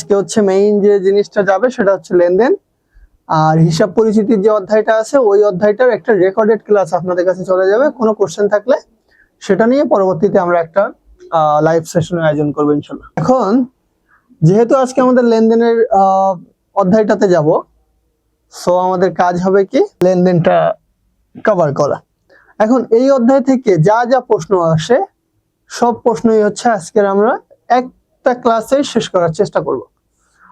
আজকে হচ্ছে মেইন যে জিনিসটা যাবে সেটা হচ্ছে লেনদেন। আর হিসাব পরিচিতির যে অধ্যায়টা আছে ওই অধ্যায়টার একটা রেকর্ডেড ক্লাস আপনাদের কাছে চলে যাবে। কোনো কোশ্চেন থাকলে সেটা নিয়ে পরবর্তীতে আমরা একটা লাইভ সেশনের আয়োজন করবো ইনশাল্লাহ। এখন যেহেতু আজকে আমাদের লেনদেনের অধ্যায়টাতে যাব, সো আমাদের কাজ হবে কি লেনদেনটা কভার করা। এখন এই অধ্যায় থেকে যা যা প্রশ্ন আসে সব প্রশ্নই হচ্ছে আজকের আমরা একটা ক্লাসে শেষ করার চেষ্টা করব।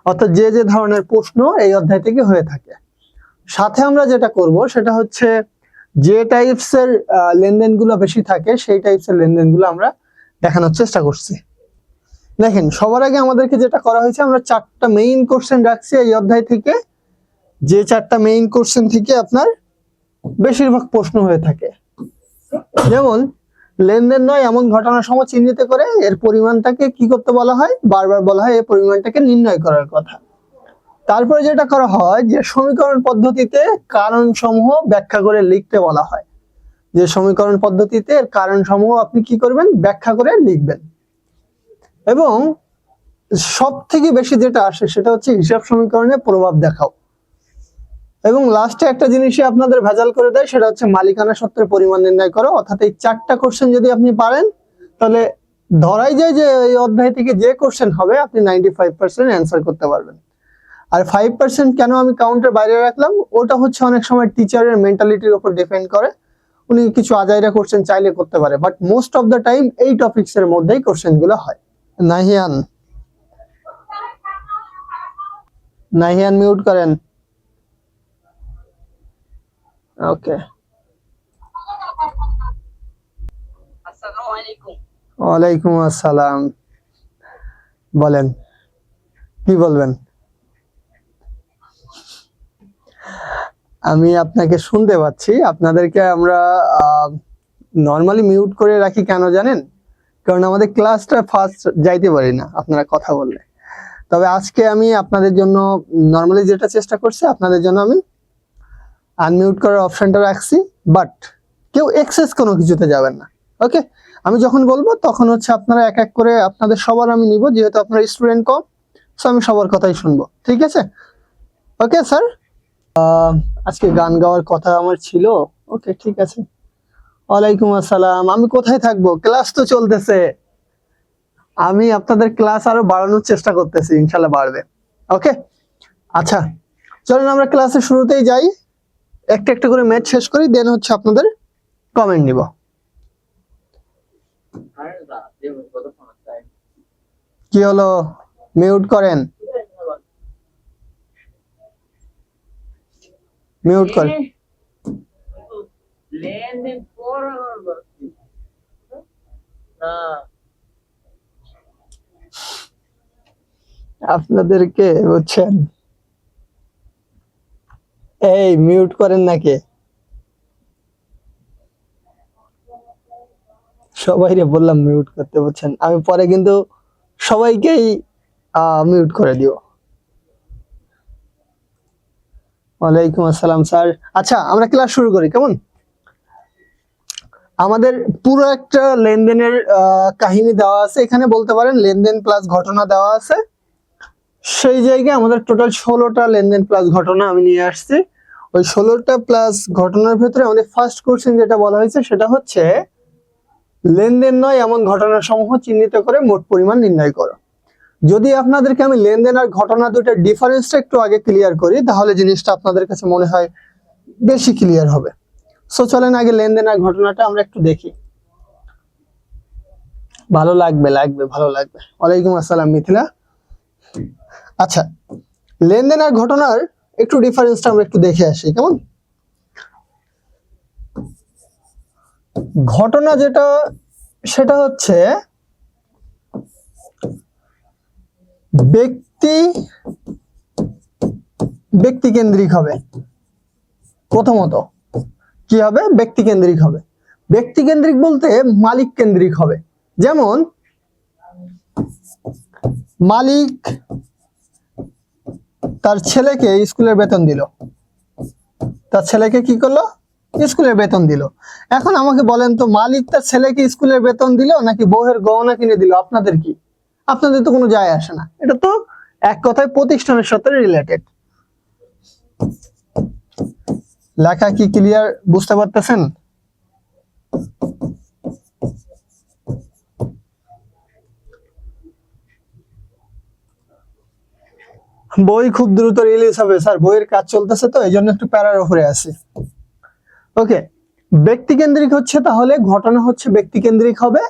অর্থাৎ যে যে ধরনের প্রশ্ন এই অধ্যায় থেকে হয়ে থাকে, সাথে আমরা যেটা করব সেটা হচ্ছে যে টাইপসের লেনদেনগুলো বেশি থাকে সেই টাইপসের লেনদেনগুলো আমরা দেখানোর চেষ্টা করছি। দেখেন, সবার আগে আমাদেরকে যেটা করা হয়েছে, আমরা 4টা মেইন কোশ্চেন রাখছি এই অধ্যায় থেকে। যে 4টা মেইন কোশ্চেন থেকে আপনার বেশিরভাগ প্রশ্ন হয়ে থাকে। যেমন লেনদেন নয় এমন ঘটনার সময় চিহ্নিত করে এর পরিমাণটাকে কি করতে বলা হয়, বারবার বলা হয় এই পরিমাণটাকে নির্ণয় করার কথা। তারপরে যেটা করা হয় যে সমীকরণ পদ্ধতিতে কারণ সমূহ ব্যাখ্যা করে লিখতে বলা হয়। যে সমীকরণ পদ্ধতিতে এর কারণ সমূহ আপনি কি করবেন, ব্যাখ্যা করে লিখবেন। এবং সব থেকে বেশি যেটা আসে সেটা হচ্ছে হিসাব সমীকরণে প্রভাব দেখাও। এবং লাস্টে একটা জিনিসই আপনাদের ভেজাল করে দেয়, সেটা হচ্ছে মালিকানা সত্ত্বের পরিমাণ নির্ণয় করো। অর্থাৎ এই 4টা কোশ্চেন যদি আপনি পারেন তাহলে ধরাই যায় যে এই অধ্যায় থেকে যে কোশ্চেন হবে আপনি 95% অ্যান্সার করতে পারবেন। আর 5% কেন আমি কাউন্টের বাইরে রাখলাম, ওটা হচ্ছে অনেক সময় টিচারের মেন্টালিটির উপর ডিপেন্ড করে। উনি কিছু আজাইরা কোশ্চেন চাইলে করতে পারে, but most of the time এই টপিকস এর মধ্যেই কোশ্চেন গুলো হয়। নাহিয়ান মিউট করেন। ওকে, আসসালামু আলাইকুম। ওয়ালাইকুম আসসালাম। বলেন, কি বলবেন? আমি আপনাকে শুনতে পাচ্ছি। আপনাদেরকে আমরা নর্মালি মিউট করে রাখি কেন জানেন? কারণ আমাদের ক্লাসটা ফার্স্ট যাইতে পারি না আপনারা কথা বললে। তবে আজকে আমি আপনাদের জন্য নর্মালি যেটা চেষ্টা করছি, আপনাদের জন্য আমি আনমিউট করার অপশনটা রাখছি, বাট কেউ এক্সেস কোনো কিছুতে যাবেন না। ওকে, আমি যখন বলবো তখন হচ্ছে আপনারা এক এক করে আপনাদের সবার আমি নিব, যেহেতু আপনার স্টুডেন্ট কম, সো আমি সবার কথাই শুনবো। ঠিক আছে? ওকে স্যার, আজকে গান গাওয়ার কথা আমার ছিল। ওকে, ঠিক আছে। ওয়ালাইকুম আসসালাম। আমি কোথায় থাকবো, ক্লাস তো চলতেছে। আমি আপনাদের ক্লাস আরো বাড়ানোর চেষ্টা করতেছি, ইনশাল্লাহ বাড়বে। ওকে, আচ্ছা চলেন আমরা ক্লাসের শুরুতেই যাই, একটা একটা করে ম্যাচ শেষ করি, দেন হচ্ছে আপনাদের কমেন্ট নিব। কি হলো, মিউট করেন, মিউট করেন। আপনাদেরকে বুঝছেন, এই মিউট করেন নাকি? সবাইরে বললাম মিউট করতে, বুঝছেন? আমি পরে কিন্তু সবাইকেই মিউট করে দিও। ওয়ালাইকুম আসসালাম স্যার। আচ্ছা, আমরা ক্লাস শুরু করি কেমন? আমাদের পুরো একটা লেনদেনের কাহিনী দেওয়া আছে এখানে, বলতে পারেন লেনদেন প্লাস ঘটনা দেওয়া আছে। সেই জায়গায় আমাদের টোটাল 16টা লেনদেন প্লাস ঘটনা আমি নিয়ে আসছি। ওই 16টা প্লাস ঘটনার ভেতরে আমাদের ফার্স্ট কোশ্চেন যেটা বলা হয়েছে সেটা হচ্ছে লেনদেন নয় এমন ঘটনা সমূহ চিহ্নিত করে মোট পরিমাণ নির্ণয় করো। যদি আপনাদেরকে আমি লেনদেন আর ঘটনা দুটার ডিফারেন্সটা একটু আগে ক্লিয়ার করি, তাহলে জিনিসটা আপনাদের কাছে মনে হয় বেশি ক্লিয়ার হবে। সো চলেন আগে লেনদেন আর ঘটনাটা আমরা একটু দেখি, ভালো লাগবে ভালো লাগবে। ওয়ালাইকুম আসসালাম মিথিলা। আচ্ছা, লেনদেন আর ঘটনার একটু ডিফারেন্সটা আমরা একটু দেখে আসি কেমন। ঘটনা যেটা সেটা হচ্ছে ব্যক্তি কেন্দ্রিক হবে। প্রথমত কি হবে, ব্যক্তি কেন্দ্রিক হবে। ব্যক্তি কেন্দ্রিক বলতে মালিক কেন্দ্রিক হবে। যেমন মালিক তার ছেলেকে স্কুলের বেতন দিল, তার ছেলেকে কি করলো, স্কুলের বেতন দিল। এখন আমাকে বলেন তো, মালিক তার ছেলেকে স্কুলের বেতন দিল নাকি বউয়ের গহনা কিনে দিল? আপনাদের কি? আপনাদের তো কোনো যায় আসে না। এটা তো এক কথায় প্রতিষ্ঠানের সাথে রিলেটেড। লেখা কি ক্লিয়ার বুঝতে পারতেছেন? বই খুব দ্রুত রিলিজ হবে স্যার, বইয়ের কাজ চলতেছে তো এই জন্য একটু প্যারার উপরে আছি। ওকে, ব্যক্তিকেন্দ্রিক হচ্ছে তাহলে ঘটনা হচ্ছে ব্যক্তিকেন্দ্রিক হবে,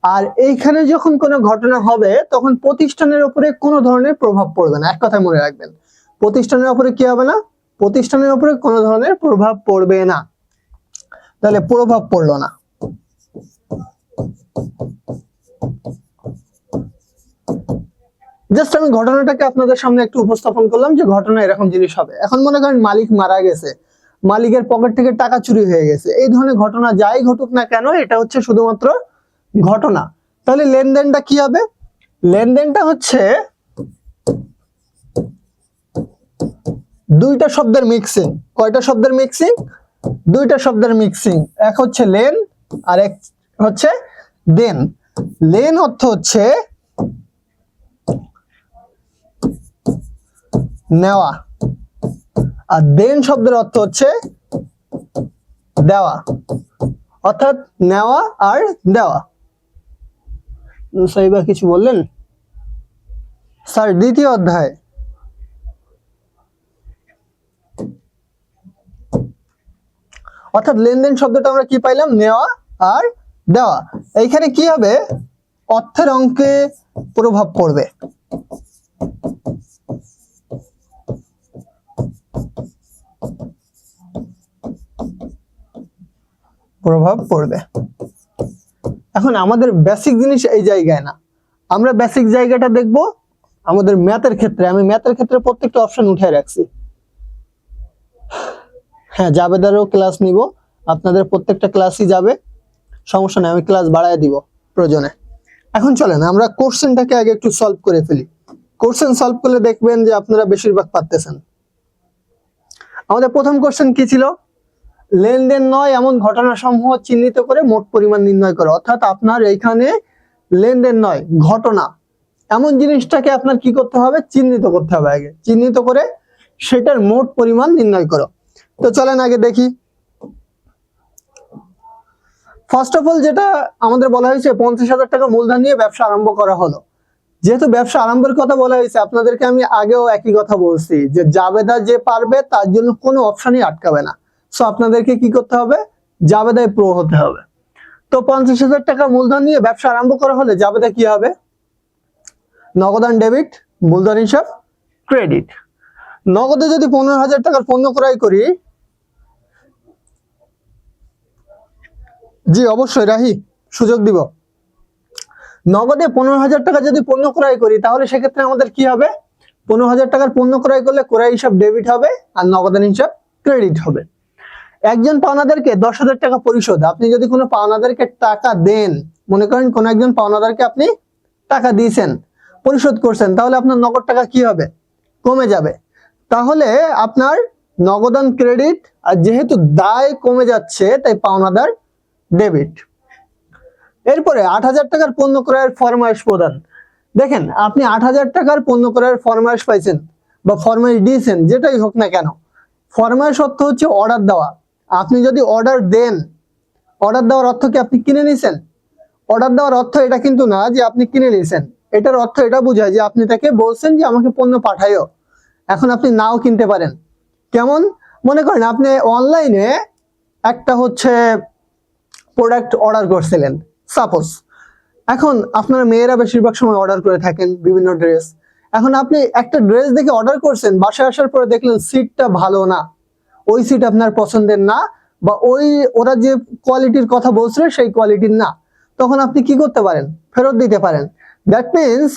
আর এইখানে যখন কোনো ঘটনা হবে তখন প্রতিষ্ঠানের উপরে কোনো ধরনের প্রভাব পড়বে না। এক কথায় মনে রাখবেন, প্রতিষ্ঠানের উপরে কি হবে না? প্রতিষ্ঠানের উপরে কোনো ধরনের প্রভাব পড়বে না। তাহলে প্রভাব পড়লো না। জাস্ট আমি ঘটনাটাকে আপনাদের সামনে একটু উপস্থাপন করলাম যে ঘটনা এরকম জিনিস হবে। এখন মনে করেন মালিক মারা গেছে, মালিকের পকেট থেকে টাকা চুরি হয়ে গেছে, এই ধরনের ঘটনা যাই ঘটুক না কেন এটা হচ্ছে শুধুমাত্র ঘটনা। তাহলে লেনদেনটা কি হবে? লেনদেনটা হচ্ছে দুইটা শব্দের মিক্সিং। কয়টা শব্দের মিক্সিং? দুইটা শব্দের মিক্সিং। এক হচ্ছে লেন আর এক হচ্ছে দেন। লেন অর্থ হচ্ছে নেওয়া, আর দেন শব্দের অর্থ হচ্ছে দেওয়া, অর্থাৎ নেওয়া আর দেওয়া। সাইবা কিছু বললেন স্যার? দ্বিতীয় অধ্যায় অর্থাৎ লেনদেন শব্দটা আমরা কি পাইলাম? নেওয়া আর দেওয়া। এইখানে কি হবে? অর্থের অঙ্কে প্রভাব পড়বে। প্রভাব পড়বে। এখন আমাদের বেসিক জিনিস এই জায়গায় না, আমরা বেসিক জায়গাটা দেখব আমাদের ম্যাথের ক্ষেত্রে। আমি ম্যাথের ক্ষেত্রে প্রত্যেকটা অপশন উঠায় রাখছি। হ্যাঁ, জাবেদারও ক্লাস নিব, আপনাদের প্রত্যেকটা ক্লাসই যাবে, সমস্যা নেই, আমি ক্লাস বাড়ায় দিব প্রয়োজনে। এখন চলেন আমরা কোশ্চেনটাকে আগে একটু সলভ করে ফেলি। কোশ্চেন সলভ করলে দেখবেন যে আপনারা বেশিরভাগ পারতেছেন। আমাদের প্রথম কোশ্চেন কি ছিল? লেনদেন নয় এমন ঘটনা সমূহ চিহ্নিত করে মোট পরিমাণ নির্ণয় করো। অর্থাৎ আপনার এইখানে লেনদেন নয় ঘটনা এমন জিনিসটাকে আপনার কি করতে হবে? চিহ্নিত করতে হবে। আগে চিহ্নিত করে সেটার মোট পরিমাণ নির্ণয় করো। তো চলেন আগে দেখি। ফার্স্ট অফ অল যেটা আমাদের বলা হয়েছে 50,000 টাকা মূলধন নিয়ে ব্যবসা আরম্ভ করা হলো। যেহেতু ব্যবসা আরম্ভের কথা বলা হয়েছে, আপনাদেরকে আমি আগেও একই কথা বলছি যে জাবেদা যে পারবে তার জন্য কোনো অপশনই আটকাবে না। সো আপনাদেরকে কি করতে হবে? জাবেদায় প্রো হতে হবে। তো 50,000 টাকা মূলধন নিয়ে ব্যবসা আরম্ভ করা হলে জাবেদা কি হবে? নগদান ডেবিট, মূলধন হিসাব ক্রেডিট। নগদে যদি 15,000 টাকার পণ্য ক্রয় করি, জি অবশ্যই রাহি সুযোগ দিব। নগদে 15,000 টাকা যদি পণ্য ক্রয় করি তাহলে সেক্ষেত্রে আমাদের কি হবে? 15,000 টাকার পণ্য ক্রয় করলে ক্রয় হিসাব ডেবিট হবে আর নগদান হিসাব ক্রেডিট হবে। একজন পাওনাদারকে 10,000 টাকা পরিশোধ। আপনি যদি কোনো পাওনাদারকে টাকা দেন, মনে করেন কোন একজন পাওনাদারকে আপনি টাকা দিয়েছেন, পরিশোধ করছেন, তাহলে আপনার নগদ টাকা কি হবে? কমে যাবে। তাহলে আপনার নগদান ক্রেডিট, আর যেহেতু দায় কমে যাচ্ছে তাই পাওনাদার ডেবিট। এরপরে 8,000 টাকার পণ্য ক্রয়ের ফরমাইশ প্রদান। দেখেন আপনি 8,000 টাকার পণ্য ক্রয়ের ফরমাইশ পাইছেন বা ফরমাইশ দিয়েছেন, যেটাই হোক না কেন, ফরমাইশ অর্থ হচ্ছে অর্ডার দেওয়া। আপনি যদি অর্ডার দেন, অর্ডার দেওয়ার অর্থ কি আপনি কিনে নিছেন? অর্ডার দেওয়ার অর্থ এটা কিন্তু না যে আপনি কিনে নিছেন। এটার অর্থ এটা বোঝায় যে আপনি তাকে বলছেন যে আমাকে পণ্য পাঠাইও। এখন আপনি নাও কিনতে পারেন। কেমন? মনে করেন আপনি অনলাইনে একটা হচ্ছে প্রোডাক্ট অর্ডার করছিলেন সাপোজ। এখন আপনারা মেয়েরা বেশিরভাগ সময় অর্ডার করে থাকেন বিভিন্ন ড্রেস। এখন আপনি একটা ড্রেস দেখে অর্ডার করছেন, বাসায় আসার পরে দেখলেন সিটটা ভালো না, ওই সিট আপনার পছন্দের না, বা ওরা যে কোয়ালিটির কথা বলছিল সেই কোয়ালিটির না, তখন আপনি কি করতে পারেন? ফেরত দিতে পারেন। দ্যাট মিনস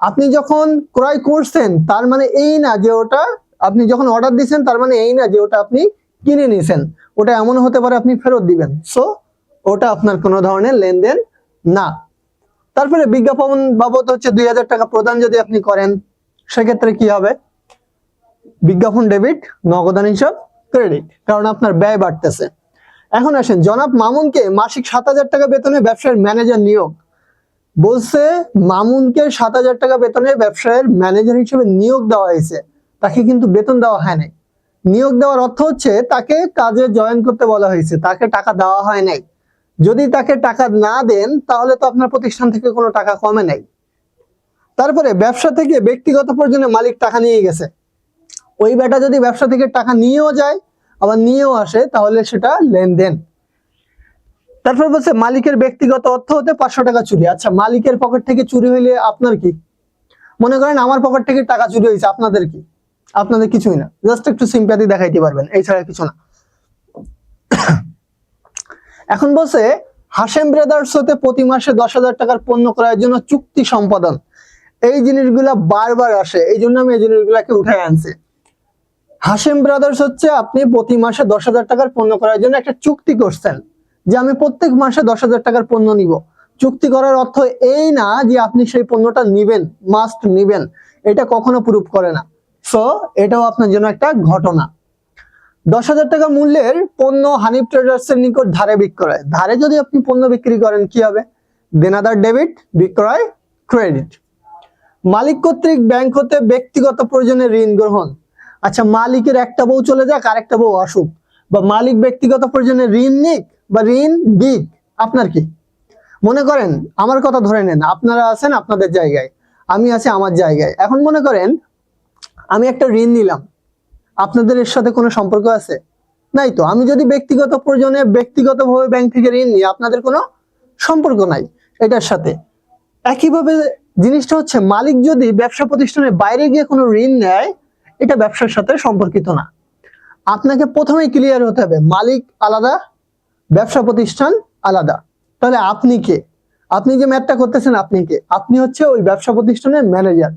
আপনি যখন ক্রয় করছেন তার মানে এই না যে ওটা আপনি যখন অর্ডার দিয়েছেন তার মানে এই না যে ওটা আপনি কিনে নিয়েছেন। ওটা এমন হতে পারে আপনি ফেরত দিবেন। সো ওটা আপনার কোনো ধরনের লেনদেন না। তারপরে বিজ্ঞাপন বাবদ হচ্ছে 2,000 টাকা প্রদান যদি আপনি করেন, সেক্ষেত্রে কি হবে? বিজ্ঞাপন ডেবিট, নগদান হিসাব ক্রেডিট, কারণ আপনার ব্যয় বাড়তেছে। এখন আসেন, জনাব মামুনকে মাসিক 7,000 টাকা বেতনে ব্যবসার ম্যানেজার নিয়োগ। বলছে মামুনকে 7,000 টাকা বেতনে ব্যবসায়ের ম্যানেজার হিসেবে নিয়োগ দেওয়া হয়েছে, তাকে কিন্তু বেতন দেওয়া হয় নাই। নিয়োগ দেওয়ার অর্থ হচ্ছে তাকে কাজে জয়েন করতে বলা হয়েছে, তাকে টাকা দেওয়া হয় নাই। যদি তাকে টাকা না দেন তাহলে তো আপনার প্রতিষ্ঠান থেকে কোনো টাকা কমে নাই। তারপরে ব্যবসা থেকে ব্যক্তিগত প্রয়োজনে মালিক টাকা নিয়ে গেছে, ওই বেটা যদি ব্যবসা থেকে টাকা নিয়েও যায় আবার নিয়েও আসে তাহলে সেটা লেনদেন। তারপর বলছে মালিকের ব্যক্তিগত অর্থ হতে 500 টাকা চুরি। আচ্ছা, মালিকের পকেট থেকে চুরি হইলে আপনার কি? মনে করেন আমার পকেট থেকে টাকা চুরি হয়েছে, আপনাদের কি? আপনাদের কিছুই না, জাস্ট একটু সিম্প্যাথি দেখাইতে পারবেন, এছাড়া কিছু না। এখন বলছে হাশেম ব্রাদার্স হতে প্রতি মাসে 10,000 টাকার পণ্য ক্রয়ের জন্য চুক্তি সম্পাদন। এই জিনিসগুলা বারবার আসে, এই জন্য আমি এই জিনিসগুলাকে উঠাই আনছি। হাশেম ব্রাদার্স হচ্ছে আপনি প্রতি মাসে 10,000 টাকার পণ্য করার জন্য একটা চুক্তি করছেন যে আমি প্রত্যেক মাসে 10,000 টাকার পণ্য নিব। চুক্তি করার অর্থ এই না যে আপনি সেই পণ্যটা নিবেন, মাস্ট নিবেন, এটা কখনো প্রুফ করে না। সো এটাও আপনার জন্য একটা ঘটনা। 10,000 টাকা মূল্যের পণ্য হানিফ ট্রেডার্স এর নিকট ধারে বিক্রয়। ধারে যদি আপনি পণ্য বিক্রি করেন কি হবে? দেনাদার ডেবিট, বিক্রয় ক্রেডিট। মালিক কর্তৃক ব্যাংক হতে ব্যক্তিগত প্রয়োজনে ঋণ গ্রহণ। আচ্ছা, মালিকের একটা বউ চলে যাক আর একটা বউ আসুক, বা মালিক ব্যক্তিগত প্রয়োজনে ঋণ নিক বা ঋণ দিক, আপনার কি? মনে করেন আমার কথা ধরে নেন, আপনারা আছেন আপনাদের জায়গায়, আমি আছি আমার জায়গায়। এখন মনে করেন আমি একটা ঋণ নিলাম, আপনাদের এর সাথে কোনো সম্পর্ক আছে? নাই তো। আমি যদি ব্যক্তিগত প্রয়োজনে ব্যক্তিগতভাবে ব্যাংক থেকে ঋণ নিই, আপনাদের কোনো সম্পর্ক নাই এটার সাথে। একইভাবে জিনিসটা হচ্ছে মালিক যদি ব্যবসা প্রতিষ্ঠানের বাইরে গিয়ে কোনো ঋণ নেয়, এটা ব্যবসার সাথে সম্পর্কিত না। আপনাকে প্রথমেই ক্লিয়ার হতে হবে মালিক আলাদা, ব্যবসা প্রতিষ্ঠান আলাদা। তাহলে আপনি কে? আপনি যে ম্যাথটা করতেছেন আপনি কে? আপনি হচ্ছে ওই ব্যবসা প্রতিষ্ঠানের ম্যানেজার,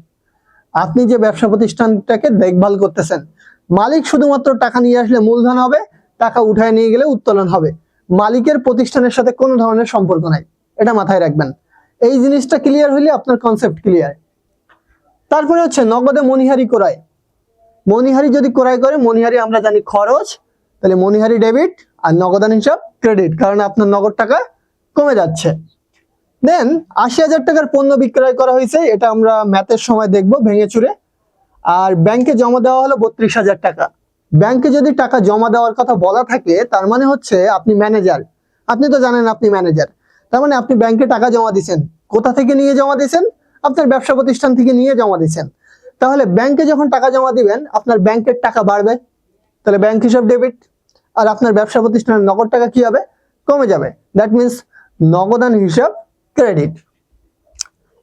আপনি যে ব্যবসা প্রতিষ্ঠানটাকে দেখভাল করতেছেন। মালিক শুধুমাত্র টাকা নিয়ে আসলে মূলধন হবে, টাকা উঠায় নিয়ে গেলে উত্তোলন হবে। মালিকের প্রতিষ্ঠানের সাথে কোনো ধরনের সম্পর্ক নাই, এটা মাথায় রাখবেন। এই জিনিসটা ক্লিয়ার হইলে আপনার কনসেপ্ট ক্লিয়ার। তারপরে হচ্ছে নগদে মনিহারি ক্রয়। মনিহারি যদি ক্রয় করে, মনিহারি আমরা জানি খরচ, তাহলে মনিহারি ডেবিট আর নগদান হিসাব ক্রেডিট, কারণ আপনার নগদ টাকা কমে যাচ্ছে। দেন 80,000 টাকার পণ্য বিক্রয় করা হয়েছে, এটা আমরা ম্যাথের সময় দেখব ভেঙে চুরে। আর ব্যাংকে জমা দেওয়া হলো 32,000 টাকা। ব্যাংকে যদি টাকা জমা দেওয়ার কথা বলা থাকে তার মানে হচ্ছে আপনি ম্যানেজার, আপনি তো জানেন আপনি ম্যানেজার, তার মানে আপনি ব্যাংকে টাকা জমা দিচ্ছেন। কোথা থেকে নিয়ে জমা দিচ্ছেন? আপনার ব্যবসা প্রতিষ্ঠান থেকে নিয়ে জমা দিচ্ছেন। তাহলে ব্যাংকে যখন টাকা জমা দিবেন আপনার ব্যাংকের টাকা বাড়বে, তাহলে ব্যাংক হিসাব ডেবিট, আর আপনার ব্যবসা প্রতিষ্ঠানের নগদ টাকা কি হবে? কমে যাবে। দ্যাট মিনস নগদান হিসাব ক্রেডিট।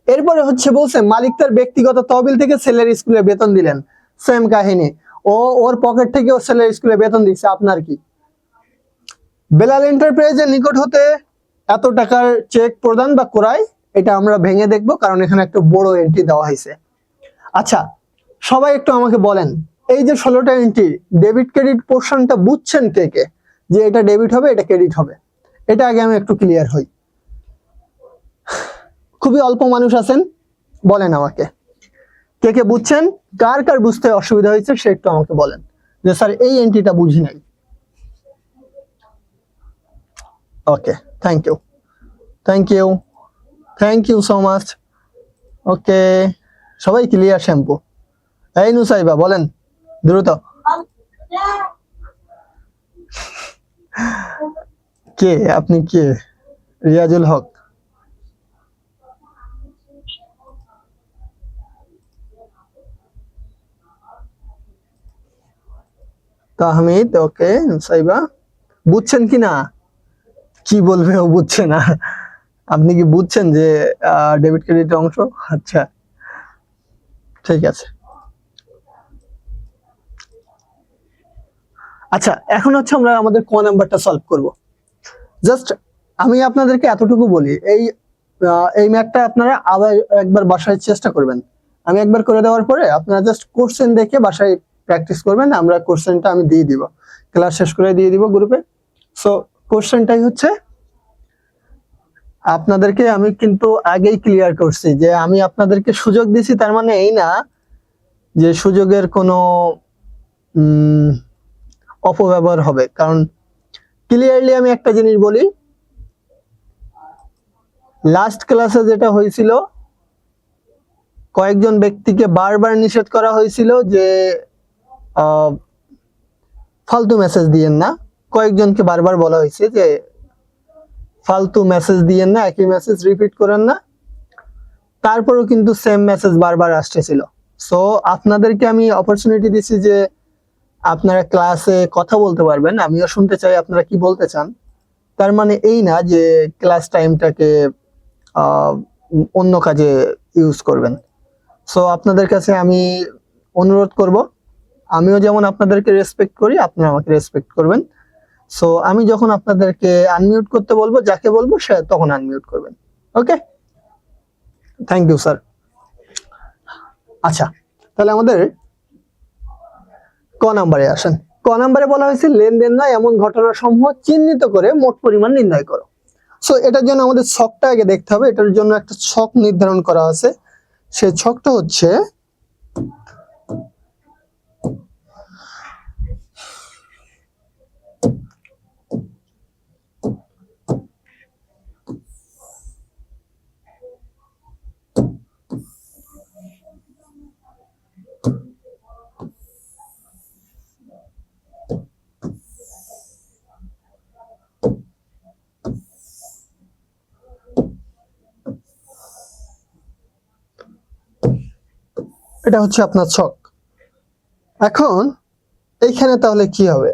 এরপরে হচ্ছে বলছে মালিক তার ব্যক্তিগত তহবিল থেকে ছেলের স্কুলে বেতন দিলেন। সেম কাহিনী, ওর পকেট থেকে ও ছেলের স্কুলে বেতন দিচ্ছে, আপনার কি? বেলাল এন্টারপ্রাইজের নিকট হতে এত টাকার চেক প্রদান বা ক্রয়, এটা আমরা ভেঙে দেখব কারণ এখানে একটা বড় এন্ট্রি দেওয়া হয়েছে। আচ্ছা, সবাই একটু আমাকে বলেন, এই যে 16টা এন্ট্রি ডেবিট ক্রেডিট পোর্শনটা বুঝছেন কে কে? যে এটা ডেবিট হবে এটা ক্রেডিট হবে, এটা আগে আমি একটু ক্লিয়ার হই। খুবই অল্প মানুষ আছেন, বলেন আমাকে কে কে বুঝছেন, কার কার বুঝতে অসুবিধা হয়েছে সে একটু আমাকে বলেন যে স্যার এই এন্ট্রিটা বুঝি নাই। Okay, thank you, thank you, thank you so much. Okay, সবাই ক্লিয়ার শ্যাম্পু। এই নুসাইবা বলেন দ্রুত। কে আপনি? কে? রিয়াজুল হক। তাহমিদ। ওকে, নুসাইবা বুঝছেন কি না? কি বলবে ও বুঝছে না। আপনি কি বুঝছেন যে ডেবিট ক্রেডিট অংশ? আচ্ছা ঠিক আছে। আচ্ছা, এখন হচ্ছে আমরা আমাদের ক নাম্বারটা সলভ করব। জাস্ট আমি আপনাদেরকে এতটুকু বলি, এই ম্যাথটা আপনারা আবার একবার বাসায় চেষ্টা করবেন। আমি একবার করে দেওয়ার পরে আপনারা জাস্ট কোশ্চেন দেখে বাসায় প্র্যাকটিস করবেন। আমরা কোশ্চেনটা আমি দিয়ে দিব, ক্লাস শেষ করে দিয়ে দিব গ্রুপে। সো কোশ্চেনটাই হচ্ছে, আপনাদেরকে আমি কিন্তু আগেই ক্লিয়ার করছি যে আমি আপনাদেরকে সুযোগ দিছি, তার মানে এই না যে সুযোগের কোনো অপব্যবহার হবে। কারণ ক্লিয়ারলি আমি একটা জিনিস বলি, লাস্ট ক্লাসে যেটা হয়েছিল, কয়েকজন ব্যক্তিকে বারবার নিষেধ করা হয়েছিল যে ফালতু মেসেজ দিয়েন না। কয়েকজনকে বারবার বলা হয়েছে যে ফালতু মেসেজ দিয়েন না, একই মেসেজ রিপিট করেন না। তারপরেও কিন্তু সেম মেসেজ বারবার আসতেছিল। সো আপনাদেরকে আমি অপরচুনিটি দিচ্ছি যে আপনারা ক্লাসে কথা বলতে পারবেন, আমিও শুনতে চাই আপনারা কি বলতে চান। তার মানে এই না যে ক্লাস টাইমটাকে অন্য কাজে ইউজ করবেন। সো আপনাদের কাছে আমি অনুরোধ করব, আমিও যেমন আপনাদেরকে রেসপেক্ট করি, আপনারা আমাকে রেসপেক্ট করবেন। সো আমি যখন আপনাদেরকে আনমিউট করতে বলবো, যাকে বলবো সে তখন আনমিউট করবেন। ওকে, থ্যাংক ইউ স্যার। আচ্ছা, তাহলে আমাদের ক নাম্বারে আসেন। ক নাম্বারে বলা হয়েছে লেনদেন নয় এমন ঘটনা সমূহ চিহ্নিত করে মোট পরিমাণ নির্ণয় করো। সো এটার জন্য আমাদের ছকটা আগে দেখতে হবে। এটার জন্য একটা ছক নির্ধারণ করা আছে। সেই ছকটা হচ্ছে এটা হচ্ছে আপনার ছক। এখন এইখানে তাহলে কি হবে?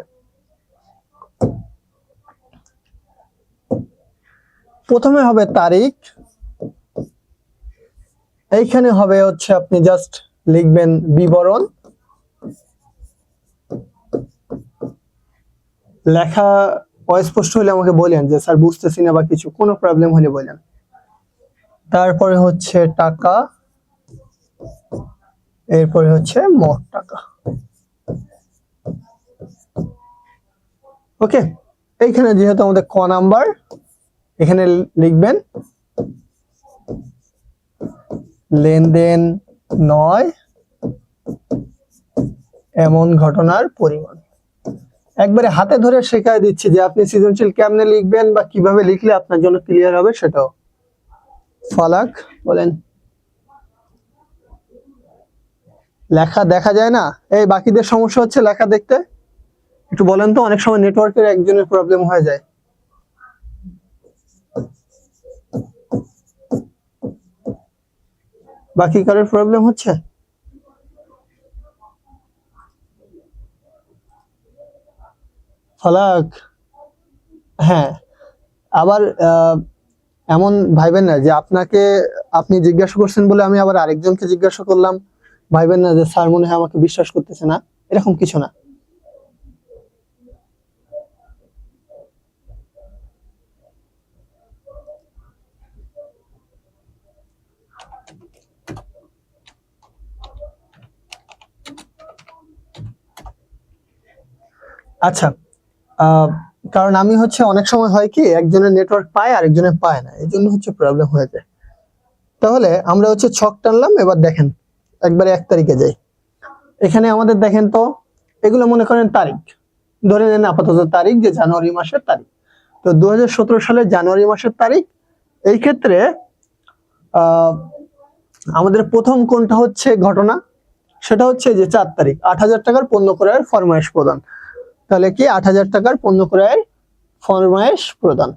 প্রথমে হবে তারিখ, এইখানে হবে হচ্ছে আপনি জাস্ট লিখবেন বিবরণ। লেখা অস্পষ্ট হলে আমাকে বলেন যে স্যার বুঝতেছি না বা কিছু, কোনো প্রবলেম হলে বলেন। তারপরে হচ্ছে টাকা, এরপরে হচ্ছে মোট টাকা। ওকে, এইখানে যেহেতু আমাদের ক নাম্বার, এখানে লিখবেন লেনদেন নয় এমন ঘটনার পরিমাণ। একবারে হাতে ধরে শেখায় দিচ্ছি যে আপনি সৃজনশীল কেমনে লিখবেন বা কিভাবে লিখলে আপনার জন্য ক্লিয়ার হবে সেটাও। ফালাক বলেন। লেখা দেখা যায় না, এই বাকিদের সমস্যা হচ্ছে লেখা দেখতে, একটু বলেন তো। অনেক সময় নেটওয়ার্কের একজনের প্রবলেম হয়ে যায়। বাকি কারোর প্রবলেম হচ্ছে? ফালাক, হ্যাঁ। আবার এমন ভাইবেন না যে আপনি জিজ্ঞাসা করছেন বলে আমি আবার আরেকজনকে জিজ্ঞাসা করলাম, ভাইবেন না যে স্যার মনে হয় আমাকে বিশ্বাস করতেছে না, এরকম কিছু না। আচ্ছা, কারণ আমি হচ্ছে অনেক সময় হয় কি একজনের নেটওয়ার্ক পায় আরেকজনের পায় না, এই জন্য হচ্ছে প্রবলেম হয়ে যায়। তাহলে আমরা হচ্ছে ছক টানলাম। এবার দেখেন একবারে 1 তারিখে যাই। এখানে আমাদের দেখেন তো, এগুলো মনে করেন তারিখ, ধরে নেন আপাতত তারিখ যে জানুয়ারি মাসের তারিখ। তো 2017 সালের জানুয়ারি মাসের তারিখ। এই ক্ষেত্রে আমাদের প্রথম কোনটা হচ্ছে ঘটনা, সেটা হচ্ছে যে 4 তারিখ 8,000 টাকার পণ্য ক্রয়ের ফরমায়েশ প্রদান। তাহলে কি 8,000 টাকার পণ্য ক্রয়ের ফরমায়েশ প্রদান?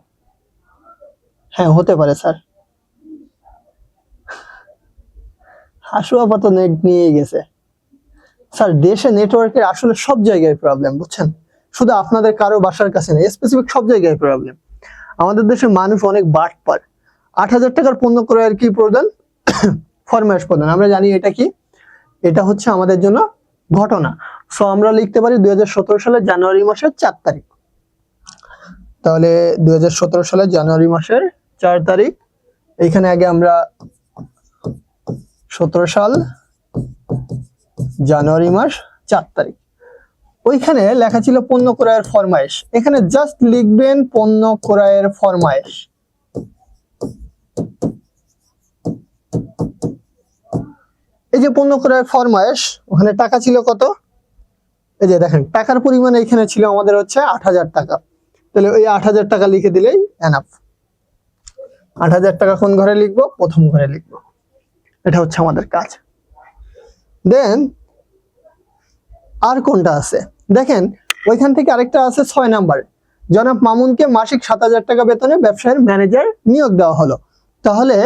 হ্যাঁ হতে পারে স্যার। হাসু আপাতত নেট নিয়ে গেছে স্যার। দেশে নেটওয়ার্কের আসলে সব জায়গায় প্রবলেম, বুঝছেন? শুধু আপনাদের কারো বাসার কাছে নেই, স্পেসিফিক সব জায়গায় প্রবলেম। আমাদের দেশের মানুষ অনেক বাটপার। 8,000 টাকার পণ্য ক্রয়ের কি প্রদান? ফরমায়েশ প্রদান। আমরা জানি এটা কি, এটা হচ্ছে আমাদের জন্য ঘটনা। সো আমরা লিখতে পারি 2017 সালের জানুয়ারি মাসের 4 তারিখ। তাহলে 2017 সালের জানুয়ারি মাসের 4 তারিখ। এইখানে আগে আমরা 17 সাল জানুয়ারি মাস 4 তারিখ। ওইখানে লেখা ছিল পণ্য ক্রয়ের ফরমায়েশ, এখানে জাস্ট লিখবেন পণ্য ক্রয়ের ফরমায়েশ। এই যে পণ্য ক্রয়ের ফরমায়েশ, ওখানে টাকা ছিল কত? এই যে দেখেন টাকার পরিমাণ এখানে ছিল আমাদের হচ্ছে 8,000 টাকা। তাহলে ওই 8,000 টাকা লিখে দিলেই এনাফ। 8,000 টাকা কোন ঘরে লিখবো? প্রথম ঘরে লিখবো। এটা হচ্ছে আমাদের কাজ। দেন আর কোনটা আছে দেখেন, ওইখান থেকে আরেকটা আছে 6 নাম্বার। জনাব মামুনকে মাসিক 7,000 টাকা বেতনে ব্যবসায়ের ম্যানেজার নিয়োগ দেওয়া হলো। তাহলে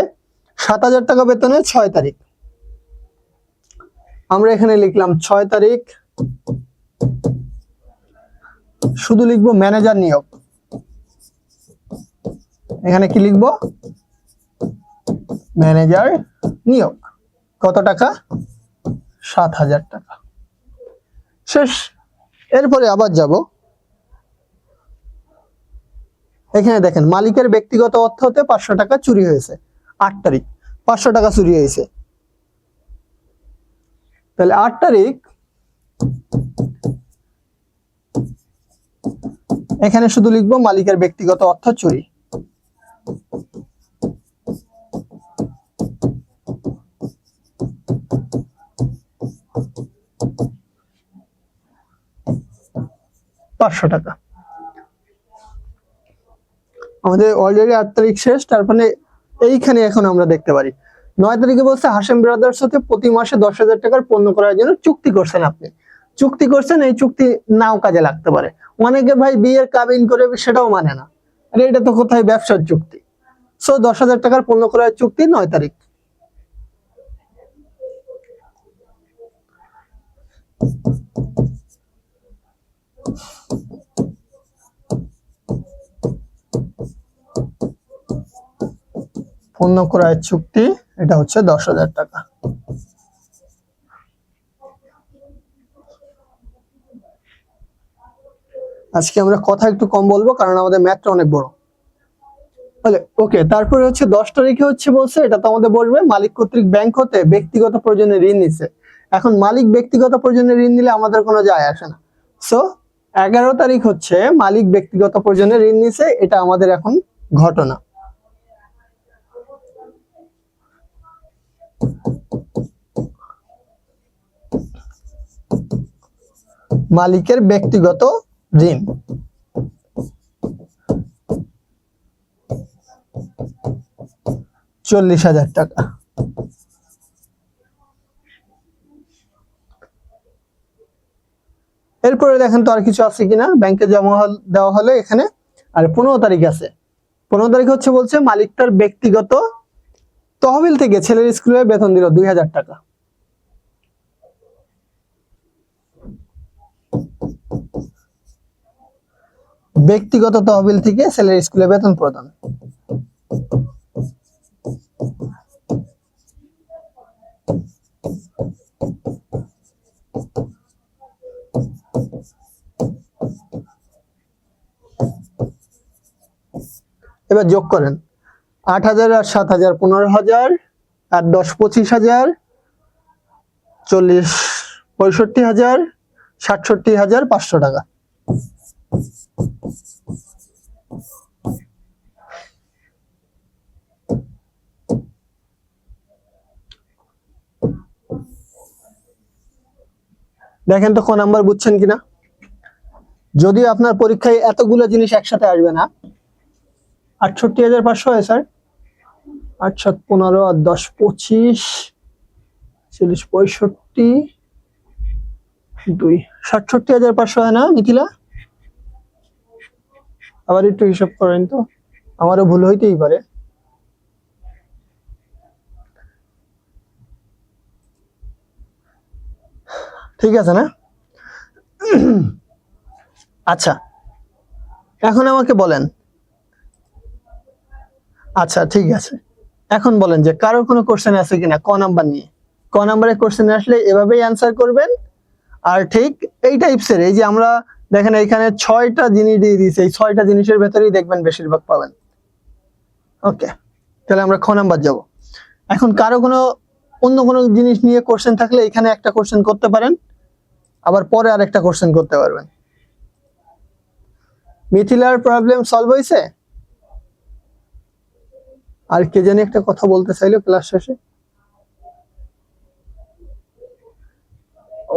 7,000 টাকা বেতনে 6 তারিখ, আমরা এখানে লিখলাম 6 তারিখ, শুধু লিখবো ম্যানেজার নিয়োগ। এখানে কি লিখবো? ম্যানেজার নিয়োগ। কত টাকা? 7,000 টাকা। শেষ। এরপরে আবার যাব, এখানে দেখেন মালিকের ব্যক্তিগত অর্থ হতে 500 টাকা চুরি হয়েছে। 8 তারিখ 500 টাকা চুরি হয়েছে, তাহলে 8 তারিখ এখানে শুধু লিখবো মালিকের ব্যক্তিগত অর্থ চুরি। টাকা। আমাদের অলরেডি 8 তারিখ শেষ, তারপরে এইখানে এখন আমরা দেখতে পারি 9 তারিখে বলছে হাশেম ব্রাদার্স সাথে প্রতি মাসে 10,000 টাকার পণ্য করার জন্য চুক্তি করছেন। আপনি চুক্তি করছেন, এই চুক্তি নাও কাজে লাগতে পারে। অনেকে ভাই বিয়ের কাবিন করে সেটাও মানে না, আরে এটা তো কোথায় ব্যবসার চুক্তি। সো 10,000 টাকার পণ্য করার চুক্তি 9 তারিখ। পণ্য ক্রয়ের চুক্তি, এটা হচ্ছে 10,000 টাকা। আজকে আমরা কথা একটু কম বলবো কারণ আমাদের ম্যাথটা অনেক বড়। ওকে, তারপরে হচ্ছে 10 তারিখে হচ্ছে বলছে, এটা তো আমাদের বলবে মালিক কর্তৃক ব্যাংক হতে ব্যক্তিগত প্রয়োজনে ঋণ নিছে। এখন মালিক ব্যক্তিগত প্রয়োজনে ঋণ নিলে আমাদের কোনো যায় আসে না। সো 11 তারিখ হচ্ছে মালিক ব্যক্তিগত প্রয়োজনে ঋণ নিছে, এটা আমাদের এখন ঘটনা। মালিকের ব্যক্তিগত ঋণ, $40,000 টাকা। এরপরে দেখেন তো আর কিছু আছে কিনা, ব্যাংকে জমা দেওয়া হলে এখানে। আর 15 তারিখ আছে, 15 তারিখ হচ্ছে বলছে মালিক তার ব্যক্তিগত তহবিল থেকে ছেলের স্কুলে বেতন দিল 2,000 টাকা। ব্যক্তিগত তহবিল থেকে ছেলের স্কুলে বেতন প্রদান। এবার যোগ করেন, 8,000 আর 7,000 15,000 আর 10 25,000, 40 65,000, 67,500 টাকা। দেখেন তো কোন নাম্বার বুঝছেন কিনা। যদিও আপনার পরীক্ষায় এতগুলো জিনিস একসাথে আসবে না। 68,500 হয় স্যার, 8 7 15 আর 10 25, 40 65, 2 67,500 হয় না মিথিলা? আবার একটু হিসাব করেন তো, আমারও ভুল হইতেই পারে। ঠিক আছে না? আচ্ছা, এখন আমাকে বলেন, আচ্ছা ঠিক আছে, এখন বলেন যে কারো কোনো কোশ্চেন আছে কিনা ক নাম্বার নিয়ে। ক নাম্বারে কোশ্চেন আসলে এভাবেই অ্যান্সার করবেন। আর ঠিক এই টাইপসের, এই যে আমরা দেখেন এখানে 6টা জিনিস দিয়ে দিয়েছি, এই 6টা জিনিসের ভেতরেই দেখবেন বেশিরভাগ পাবেন। ওকে, তাহলে আমরা খ নাম্বার যাব। এখন কারো কোনো অন্য কোনো জিনিস নিয়ে কোশ্চেন থাকলে এখানে একটা কোশ্চেন করতে পারেন, আবার পরে আরেকটা কোশ্চেন করতে পারবেন। মিথিলার প্রবলেম সলভ হয়েছে? আর কে জানি একটা কথা বলতে চাইলো ক্লাস শেষে।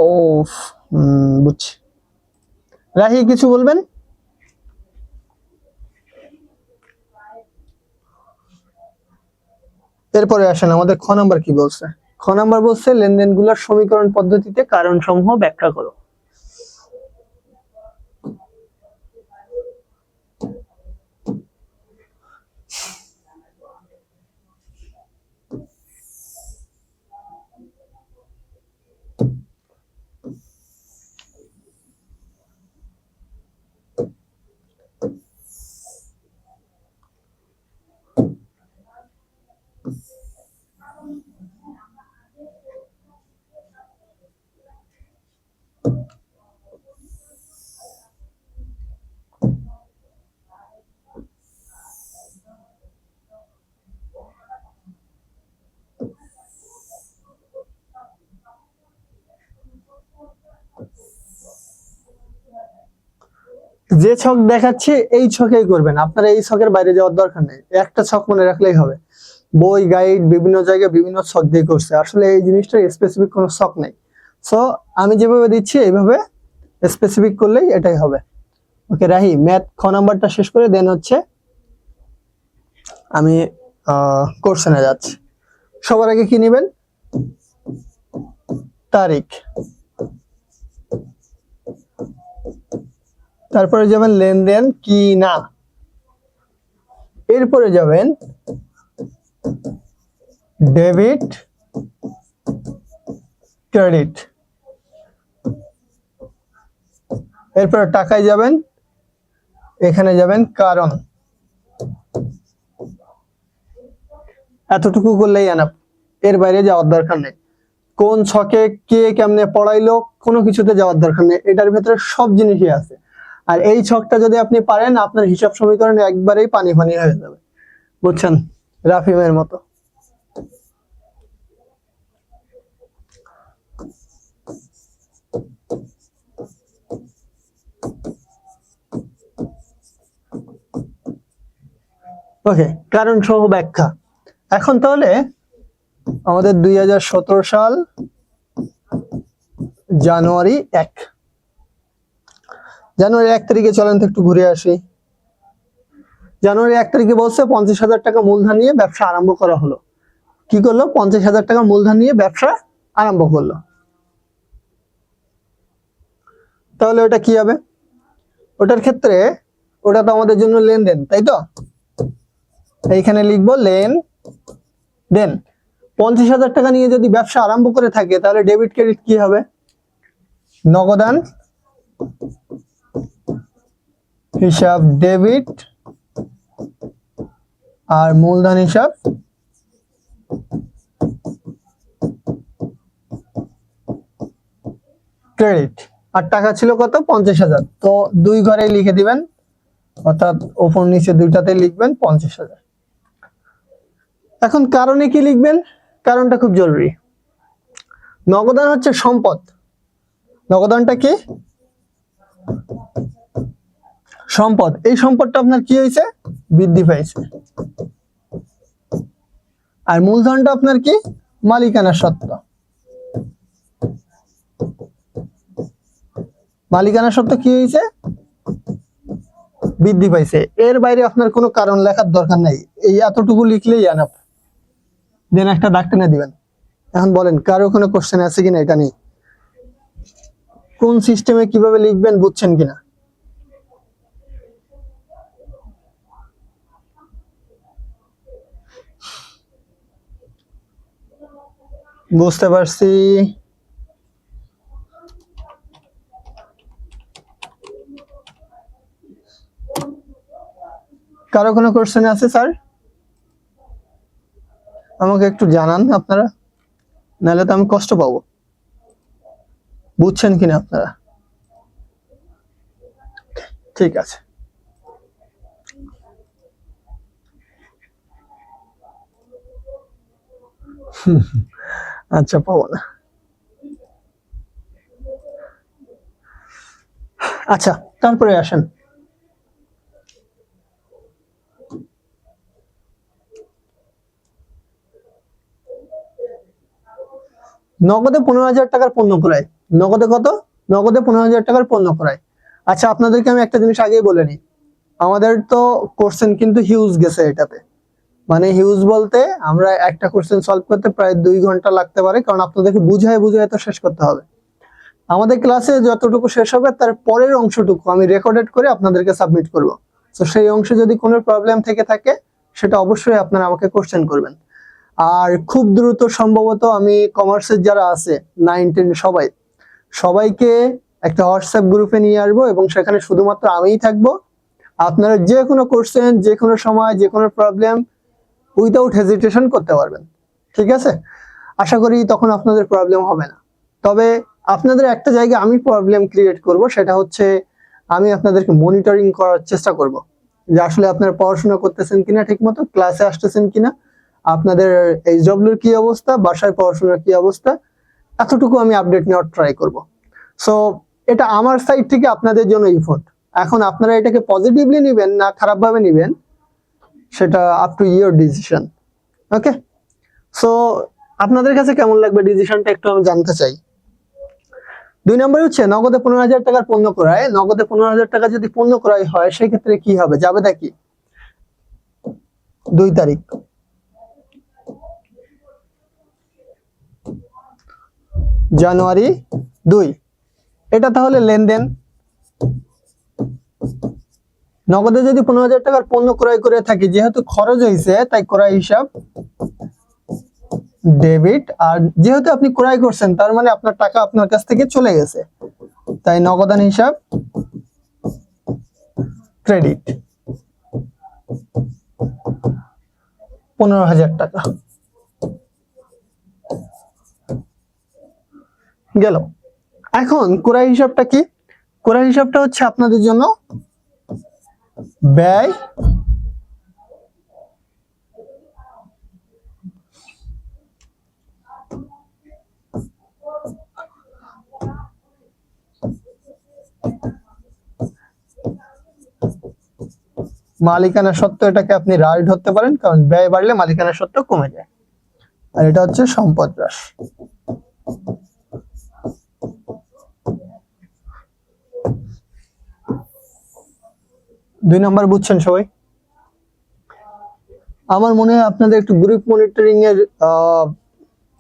ও বুঝছি। রাহি কিছু বলবেন? এরপরে আসেন আমাদের খ নাম্বার কি বলছে। খ নাম্বার বলছে লেনদেনগুলোর সমীকরণ পদ্ধতিতে কারণসমূহ ব্যাখ্যা করো। যে ছক দেখাচ্ছে এই ছকেই করবেন, আপনারা এই ছকের বাইরে যাওয়ার দরকার নেই, একটা ছক মনে রাখলেই হবে। বই গাইড বিভিন্ন জায়গায় বিভিন্ন ছক দিয়ে করছে, আসলে এই জিনিসটা স্পেসিফিক কোনো ছক নেই। সো আমি যেভাবে দিচ্ছি এইভাবে স্পেসিফিক করলেই এটাই হবে। ওকে রাহি, ম্যাথ খ নাম্বারটা শেষ করে দেন হচ্ছে আমি কোশ্চেনে যাচ্ছি। সবার আগে কি নেবেন? তারিখ, তারপরে যাবেন লেনদেন কি না, এরপরে যাবেন ডেবিট ক্রেডিট, এরপরে টাকায় যাবেন, এখানে যাবেন কারণ। এতটুকু করলেই এনাফ, এর বাইরে যাওয়ার দরকার নেই। কোন ছকে কে কেমনে পড়াইলো কোনো কিছুতে যাওয়ার দরকার নেই, এটার ভেতরে সব জিনিসই আছে। আর এই ছকটা যদি আপনি পারেন আপনার হিসাব সমীকরণ একবারেই পানি পানি হয়ে যাবে, বুঝছেন, রাফিমের মতো। ওকে, কারণ সহ ব্যাখ্যা। এখন তাহলে আমাদের 2017 সাল জানুয়ারি 1 তারিখে চলেন তো একটু ঘুরে আসি। জানুয়ারি 1 তারিখে বলছে 50,000 টাকা মূলধন নিয়ে ব্যবসা আরম্ভ করা হলো। কি করলো? 50,000 টাকা মূলধন নিয়ে ব্যবসা আরম্ভ করলো। তাহলে ওটা কি হবে? ওটার ক্ষেত্রে ওটা তো আমাদের জন্য লেনদেন, তাই তো? এইখানে লিখবো লেন দেন। 50,000 টাকা নিয়ে যদি ব্যবসা আরম্ভ করে থাকে তাহলে ডেবিট ক্রেডিট কি হবে? নগদান হিসাব ডেবিট আর মূলধন হিসাব ক্রেডিট। আর টাকা ছিল কত? 50,000। তো দুই ঘরে লিখে দিবেন, অর্থাৎ ওপর নিচে দুইটাতে লিখবেন 50,000। এখন কারণে কি লিখবেন? কারণটা খুব জরুরি। নগদান হচ্ছে সম্পদ, নগদানটা কি? সম্পদ। এই সম্পদটা আপনার কি হয়েছে? বৃদ্ধি পাইছে। আর মূলধনটা আপনার কি? মালিকানা সত্ত্ব। মালিকানা সত্ত্ব কি হয়েছে? বৃদ্ধি পাইছে। এর বাইরে আপনার কোনো কারণ লেখার দরকার নাই, এই এতটুকু লিখলেই এনাফ। দেন একটা দাগ টেনে দিবেন। এখন বলেন কারো কোনো কোশ্চেন আছে কিনা এটা নিয়ে? কোন সিস্টেমে কিভাবে লিখবেন বুঝছেন কিনা? বুঝতে পারছি। কারো কোনো কোশ্চেন আছে স্যার? আমাকে একটু জানান আপনারা, নাহলে তো আমি কষ্ট পাবো। বুঝছেন কিনা আপনারা? ঠিক আছে। আচ্ছা, পাবো না। আচ্ছা, তারপরে আসেন নগদে 15,000 টাকার পণ্য ক্রয়। নগদে কত? নগদে 15,000 টাকার পণ্য ক্রয়। আচ্ছা, আপনাদেরকে আমি একটা জিনিস আগেই বলে নিই, আমাদের তো কোশ্চেন কিন্তু হিউজ গেছে এটাতে। মানে হিউজ বলতে আমরা একটা কোশ্চেন সলভ করতে প্রায় 2 ঘন্টা লাগতে পারে, কারণ আপনাদেরকে বুঝায় বুঝায় তো শেষ করতে হবে। আমাদের ক্লাসে যতটুকু শেষ হবে তার পরের অংশটুকু আমি রেকর্ডেড করে আপনাদেরকে সাবমিট করব। তো সেই অংশে যদি কোনো প্রবলেম থেকে থাকে সেটা অবশ্যই আপনারা আমাকে কোশ্চেন করবেন। আর খুব দ্রুত সম্ভবত আমি কমার্সের যারা আছে 9, 10 সবাইকে একটা হোয়াটসঅ্যাপ গ্রুপে নিয়ে আসবো এবং সেখানে শুধুমাত্র আমিই থাকবো। আপনারা যে কোনো কোশ্চেন, যে কোনো সময়, যে কোনো প্রবলেম উইদাউট হেজিটেশন করতে পারবেন। ঠিক আছে, আশা করি তখন আপনাদের প্রবলেম হবে না। তবে আপনাদের একটা জায়গায় আমি প্রবলেম ক্রিয়েট করব, সেটা হচ্ছে আমি আপনাদেরকে মনিটরিং করার চেষ্টা করব যে আসলে আপনারা পড়াশোনা করতেছেন কিনা, ঠিকমতো ক্লাসে আসতেছেন কিনা, আপনাদের এইচডব্লিউর কি অবস্থা, বাসায় পড়াশোনার কি অবস্থা, এতটুকু আমি আপডেট নেওয়ার ট্রাই করব। সো এটা আমার সাইড থেকে আপনাদের জন্য ইফোর্ট। এখন আপনারা এটাকে পজিটিভলি নেবেন না খারাপভাবে নেবেন সেটা up to your decision. Okay, so আপনাদের কাছে কেমন লাগবে ডিসিশনটা একটু আমি জানতে চাই। 2 নম্বর হচ্ছে নগদে 15,000 টাকার পণ্য ক্রয়। নগদে 15,000 টাকা যদি পণ্য ক্রয় হয় সেক্ষেত্রে কি হবে? যাবেটা কি? 2 তারিখ, জানুয়ারি 2। এটা তাহলে লেনদেন। নগদে যদি 15,000 টাকার পণ্য ক্রয় করে থাকি, যেহেতু খরচ হয়েছে তাই ক্রয় হিসাব ডেবিট, আর যেহেতু আপনি ক্রয় করছেন তার মানে আপনার টাকা আপনার কাছ থেকে চলে গেছে, তাই নগদান হিসাব ক্রেডিট 15,000 টাকা গেল। এখন ক্রয় হিসাবটা কি? ক্রয় হিসাবটা হচ্ছে আপনাদের জন্য ব্যয় মালিকানা সত্ত্ব, এটাকে আপনি হ্রাস ধরতে পারেন কারণ ব্যয় বাড়লে মালিকানা সত্ত্ব কমে যায়। আর এটা হচ্ছে সম্পদ হ্রাস। দুই নাম্বার বুঝছেন সবাই? আমার মনে হয় আপনাদের একটু গ্রুপ মনিটরিং এর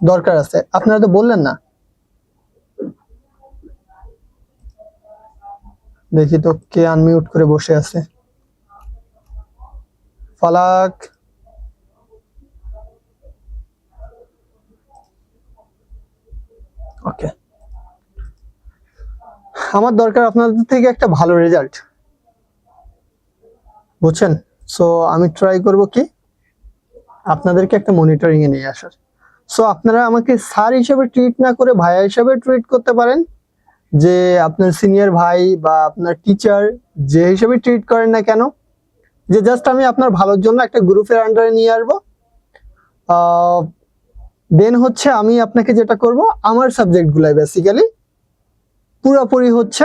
দরকার আছে। আপনারা তো বললেন না। দেখি তো কে আনমিউট করে বসে আছে। ফালাক, ওকে। আমার দরকার আপনাদের থেকে একটা ভালো রেজাল্ট, বুঝছেন? সো আমি ট্রাই করব কি আপনাদেরকে একটা মনিটরিং এ নিয়ে আসার। সো আপনারা আমাকে স্যার হিসেবে ট্রিট না করে ভাইয়া হিসেবে ট্রিট করতে পারেন, যে আপনার সিনিয়র ভাই বা আপনার টিচার যে হিসেবে ট্রিট করেন না কেন, যে জাস্ট আমি আপনার ভালোর জন্য একটা গ্রুপের আন্ডারে নিয়ে আসবো। দেন হচ্ছে আমি আপনাকে যেটা করব, আমার সাবজেক্টগুলাই বেসিক্যালি পুরোপুরি হচ্ছে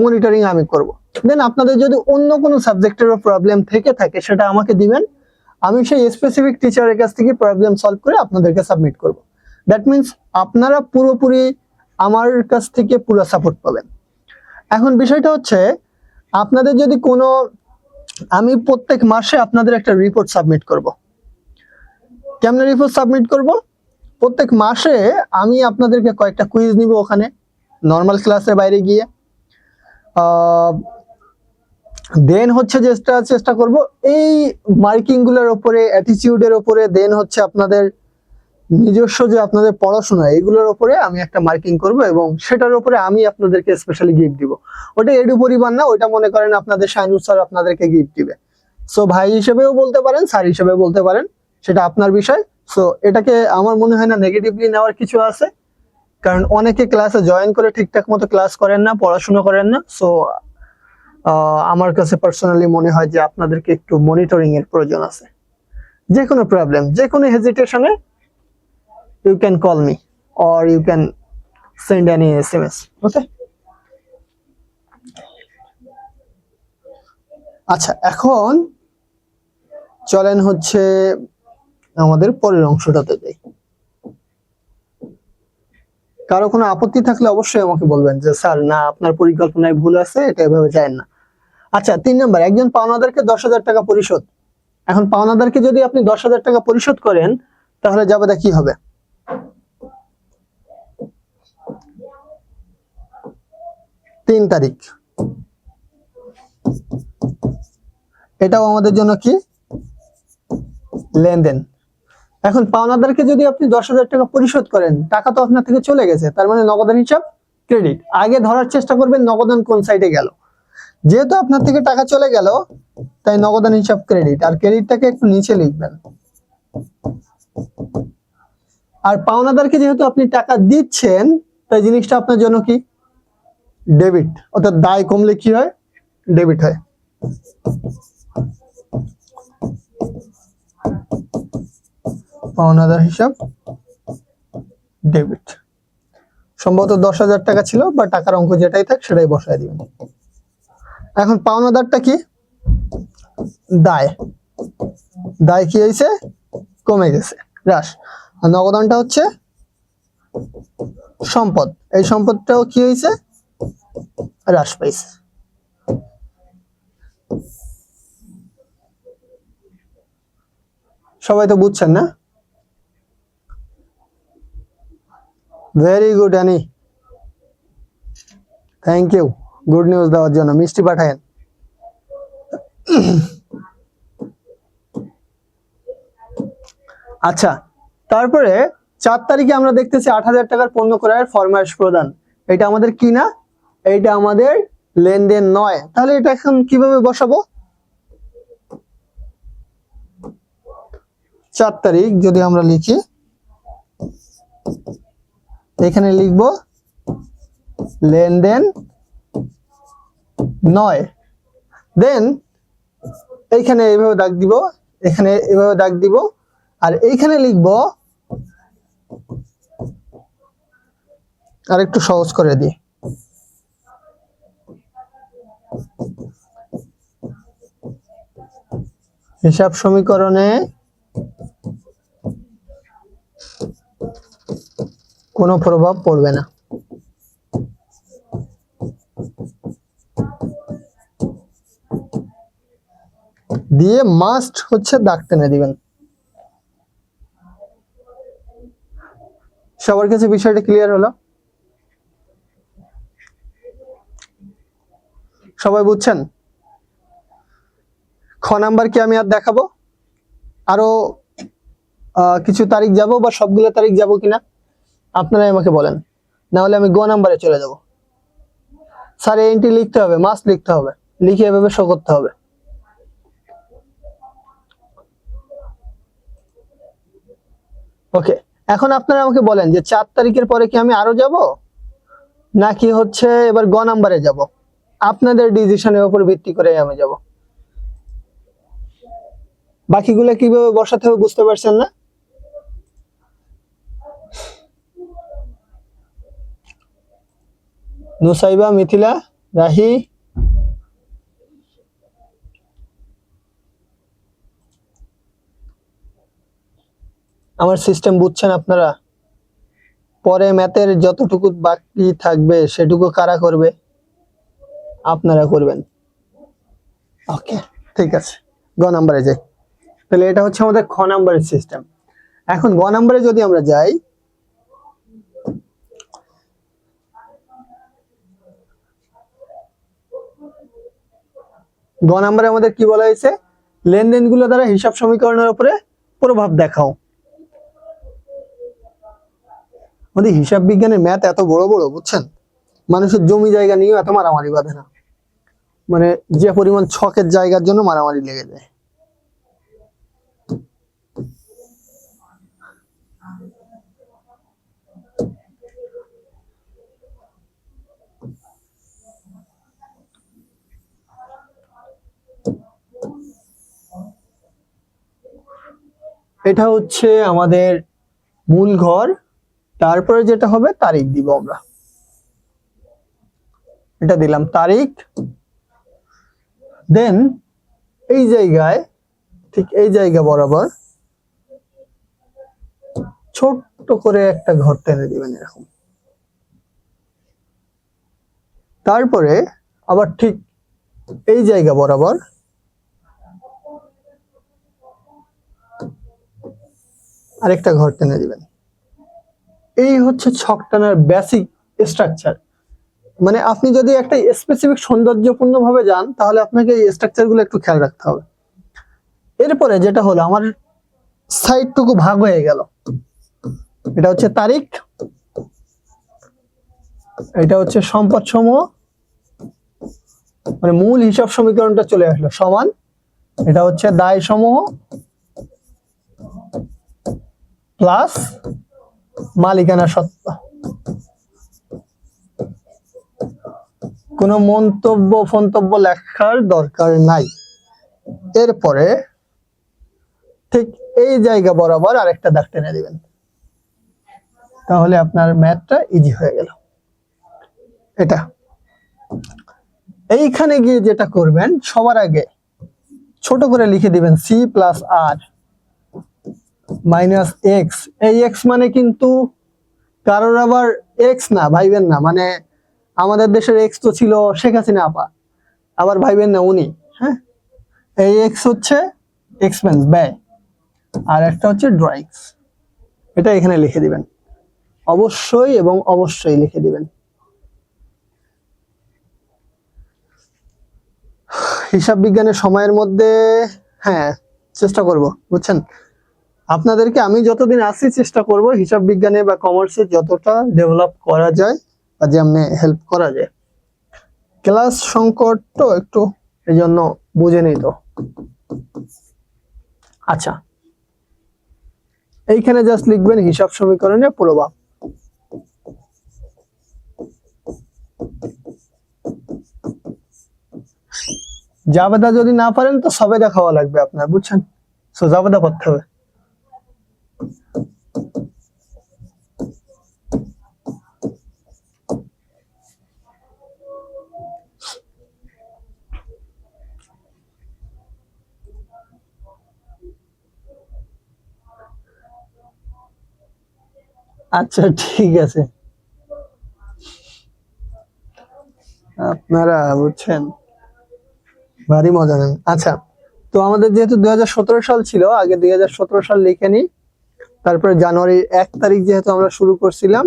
মনিটরিং আমি করব। দেন আপনাদের যদি অন্য কোনো সাবজেক্টেরও প্রবলেম থেকে থাকে সেটা আমাকে দিবেন, আমি সেই স্পেসিফিক টিচারের কাছ থেকে প্রবলেম সলভ করে আপনাদেরকে সাবমিট করব। দ্যাট মিন্স আপনারা পুরোপুরি আমার কাছ থেকে পুরো সাপোর্ট পাবেন। এখন বিষয়টা হচ্ছে আপনাদের যদি কোনো, আমি প্রত্যেক মাসে আপনাদের একটা রিপোর্ট সাবমিট করব। কেমনে রিপোর্ট সাবমিট করব? প্রত্যেক মাসে আমি আপনাদেরকে কয়েকটা কুইজ নিব ওখানে নর্মাল ক্লাসের বাইরে গিয়ে। দেন হচ্ছে চেষ্টা করব এই মার্কিং গুলোর উপরে, অ্যাটিটিউডের উপরে, দেন হচ্ছে আপনাদের নিজস্ব যে আপনাদের পড়াশোনা এগুলোর উপরে আমি একটা মার্কিং করব এবং সেটার উপরে আমি আপনাদেরকে স্পেশালি গিফট দিব। ওটা এডু পরিমাণ না, ওটা মনে করেন আপনাদের শাইনুর স্যার আপনাদেরকে গিফট দিবে। সো ভাই হিসেবেও বলতে পারেন, স্যার হিসেবে বলতে পারেন, সেটা আপনার বিষয়। সো এটাকে আমার মনে হয় না নেগেটিভলি নেওয়ার কিছু আছে, কারণ অনেকে ক্লাসে জয়েন করে ঠিকঠাক মতো ক্লাস করেন না, পড়াশোনা করেন না। সো আমার কাছে পার্সোনালি মনে হয় যে আপনাদেরকে একটু মনিটরিং এর প্রয়োজন আছে। যে কোনো প্রবলেম, যে কোনো হেজিটেশনে you can call me or you can send any SMS. Okay? আচ্ছা, এখন চলেন হচ্ছে আমাদের পরের অংশটাতে যাই। কারো কোনো আপত্তি থাকলে অবশ্যই আমাকে বলবেন যে স্যার না আপনার পরিকল্পনায় ভুল আছে, এটা এভাবে যায় না। আচ্ছা, 3 নম্বর, একজন পাওনাদারকে 10,000 টাকা পরিশোধ। এখন পাওনাদারকে যদি আপনি 10,000 টাকা পরিশোধ করেন তাহলে জাবেদা কি হবে? 3 তারিখ। এটাও আমাদের জন্য কি? লেনদেন। এখন পাওনাদারকে যদি আপনি 10,000 টাকা পরিশোধ করেন, টাকা তো আপনার থেকে চলে গেছে, তার মানে নগদান হিসাব ক্রেডিট। আগে ধরার চেষ্টা করবেন নগদান কোন সাইডে গেল। যেহেতু আপনার থেকে টাকা চলে গেল, তাই নগদান হিসাব ক্রেডিট, আর ক্রেডিটটাকে একটু নিচে লিখবেন। আর পাওনাদারকে যেহেতু আপনি টাকা দিচ্ছেন, তাই জিনিসটা আপনার জন্য কি? ডেবিট। অর্থাৎ দায় কমলে কি হয়? ডেবিট হয়। পাওনাদার হিসাব ডেবিট। সম্ভবত 10,000 টাকা ছিল, বা টাকার অঙ্ক যেটাই থাক সেটাই বসায় দিবেন। এখন পাওনাদারটা কি? দায়। দায় কি হয়েছে? কমে গেছে, হ্রাস। আর নগদানটা হচ্ছে সম্পদ। এই সম্পদটাও কি হয়েছে? হ্রাস পাইছে। সবাই তো বুঝছেন না? Very good Annie, thank you good news দেওয়ার জন্য। মিষ্টি পাঠায়েন। আচ্ছা, তারপরে 4 তারিখে আমরা দেখতেছি 8,000 টাকার পণ্য ক্রয়ের ফরমায়েশ প্রদান। এটা আমাদের কি না? এইটা আমাদের লেনদেন নয়। তাহলে এটা এখন কিভাবে বসাবো? 4 তারিখ যদি আমরা লিখি, এখানে লিখব লেনদেন নয়। দেন এইখানে এইভাবে দাগ দিব, এখানে এইভাবে দাগ দিব, আর এইখানে লিখব, আর একটু সহজ করে দিই, হিসাব সমীকরণে কোনো প্রভাব পড়বে না। দিয়ে মাস্ট হচ্ছে দাগ টেনে দিবেন। সবার কাছে বিষয়টা ক্লিয়ার হলো? সবাই বুঝছেন? খ নাম্বার কি আমি আর দেখাবো? আরো কিছু তারিখ যাব, বা সবগুলো তারিখ যাব কিনা আপনারাই আমাকে বলেন, না হলে আমি গ নাম্বারে চলে যাব। স্যার এন্ট্রি লিখতে হবে, মাস্ট লিখতে হবে, লিখে এভাবে শো করতে হবে। ওকে, এখন আপনারা আমাকে বলেন যে 4 তারিখের পরে কি আমি আরো যাব, নাকি হচ্ছে এবার গ নাম্বারে যাব? আপনাদের ডিসিশনের উপর ভিত্তি করে আমি যাব। বাকিগুলো কিভাবে বসাতে হবে বুঝতে পারছেন না? নুসাইবা, মিথিলা, রাহি, আমার সিস্টেম বুঝছেন আপনারা? পরে ম্যাথের যতটুকু বাকি থাকবে সেটুকু কারা করবে? আপনারা করবেন। ওকে, ঠিক আছে, গ নাম্বারে যাই। তাহলে এটা হচ্ছে আমাদের খ নাম্বারের সিস্টেম। এখন গ নাম্বারে যদি আমরা যাই, গ নাম্বারে আমাদের কি বলা হয়েছে? লেনদেনগুলো দ্বারা হিসাব সমীকরণের উপরে প্রভাব দেখাও। আমাদের হিসাব বিজ্ঞানের ম্যাথ এত বড় বড়, বুঝছেন? মানুষের জমি জায়গা নিয়েও এত মারামারি বাঁধে না, মানে যে পরিমাণ ছকের জায়গার জন্য মারামারি লেগে যায়। এটা হচ্ছে আমাদের মূল ঘর। তারপরে যেটা হবে তারিখ দিব আমরা। এটা দিলাম তারিখ। দেন এই জায়গায়, ঠিক এই জায়গা বরাবর ছোট্ট করে একটা ঘর টেনে দিবেন এরকম। তারপরে আবার ঠিক এই জায়গা বরাবর আরেকটা ঘর টেনে দিবেন। এই হচ্ছে ছক টানার বেসিক স্ট্রাকচার। মানে আপনি যদি একটা স্পেসিফিক সৌন্দর্যপূর্ণ ভাবে যান তাহলে আপনাকে এই স্ট্রাকচার গুলো একটু খেয়াল রাখতে হবে। এরপরে যেটা হলো, আমার সাইডটুকু ভাগ হয়ে গেল। এটা হচ্ছে তারিখ, এটা হচ্ছে সম্পদ সমূহ, মানে মূল হিসাব সমীকরণটা চলে আসলো সমান, এটা হচ্ছে দায় সমূহ প্লাস মালিকানা সত্ত্ব। কোনো ফন্তব্য লেখার দরকার নাই। এরপরে ঠিক এই জায়গা বরাবর আরেকটা দাগ টেনে দিবেন, তাহলে আপনার ম্যাথটা ইজি হয়ে গেল। এটা এইখানে গিয়ে যেটা করবেন, সবার আগে ছোট করে লিখে দিবেন সি প্লাস আর মাইনাস এক্স। এই এক্স মানে কিন্তু কারোর আবার এক্স না, ভাইবেন না, মানে আমাদের দেশের এক্স তো ছিল শেখ হাসিনা আপা, আবার ভাইবেন না উনি। হ্যাঁ, এই এক্স হচ্ছে এক্সপেন্স, ব্যয়, আর একটা হচ্ছে ড্রয়িংস। এটা এখানে লিখে দিবেন, অবশ্যই এবং অবশ্যই লিখে দিবেন। হিসাব বিজ্ঞানের সময়ের মধ্যে হ্যাঁ চেষ্টা করব, বুঝছেন, আপনাদেরকে আমি যতদিন আসি চেষ্টা করব হিসাব বিজ্ঞানে বা কমার্সে যতটা ডেভেলপ করা যায় বা যেমনি হেল্প করা যায়। ক্লাস সংকট তো একটু, এই জন্য বুঝে নিই তো। আচ্ছা, এইখানে জাস্ট লিখবেন হিসাব সমীকরণের প্রভাব। জাবেদা যদি না পারেন তো সবেদা খাওয়া লাগবে আপনার, বুঝছেন, সো জাবেদা পড়তে হবে। আচ্ছা ঠিক আছে, আপনারা বুঝছেন ভারী মজা নেন। আচ্ছা, তো আমাদের যেহেতু 2017 সাল ছিল, আগে 2017 সাল লিখে নিই, তারপরে জানুয়ারির 1 তারিখ যেহেতু আমরা শুরু করছিলাম,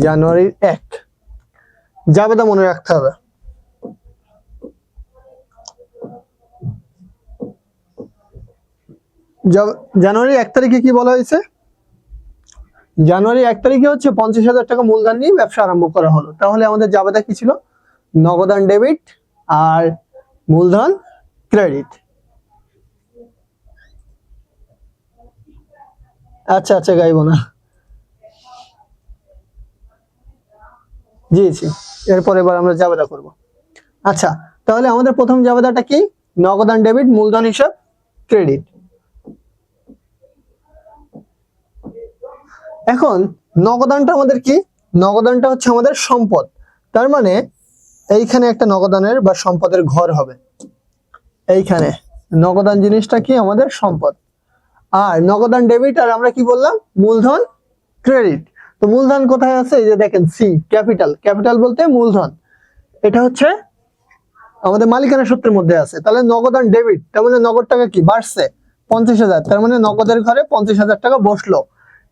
জানুয়ারির 1 জাবেদা মনে রাখতে হবে। জানুয়ারি 1 তারিখে কি বলা হয়েছে? জানুয়ারি 1 তারিখে হচ্ছে 50,000 টাকা মূলধন নিয়ে ব্যবসা আরম্ভ করা হলো। তাহলে আমাদের জাবেদা কি ছিল? নগদান ডেবিট আর মূলধন ক্রেডিট। আচ্ছা আচ্ছা, গাইব না, জি জি, এরপরে এবার আমরা জাবেদা করব। আচ্ছা, তাহলে আমাদের প্রথম জাবেদাটা কি? নগদান ডেবিট, মূলধন হিসাব ক্রেডিট। এখন নগদানটা আমাদের কি? নগদানটা হচ্ছে আমাদের সম্পদ, তার মানে এইখানে একটা নগদানের বা সম্পদের ঘর হবে। এইখানে নগদান জিনিসটা কি? আমাদের সম্পদ। আর নগদান ডেবিট, আর আমরা কি বললাম? মূলধন ক্রেডিট। তো মূলধন কোথায় আছে? এই যে দেখেন সি, ক্যাপিটাল। ক্যাপিটাল বলতে মূলধন, এটা হচ্ছে আমাদের মালিকানা সূত্রের মধ্যে আছে। তাহলে নগদান ডেবিট, তার মানে নগদ টাকা কি বাড়ছে 50,000, তার মানে নগদের ঘরে 50,000 টাকা বসলো।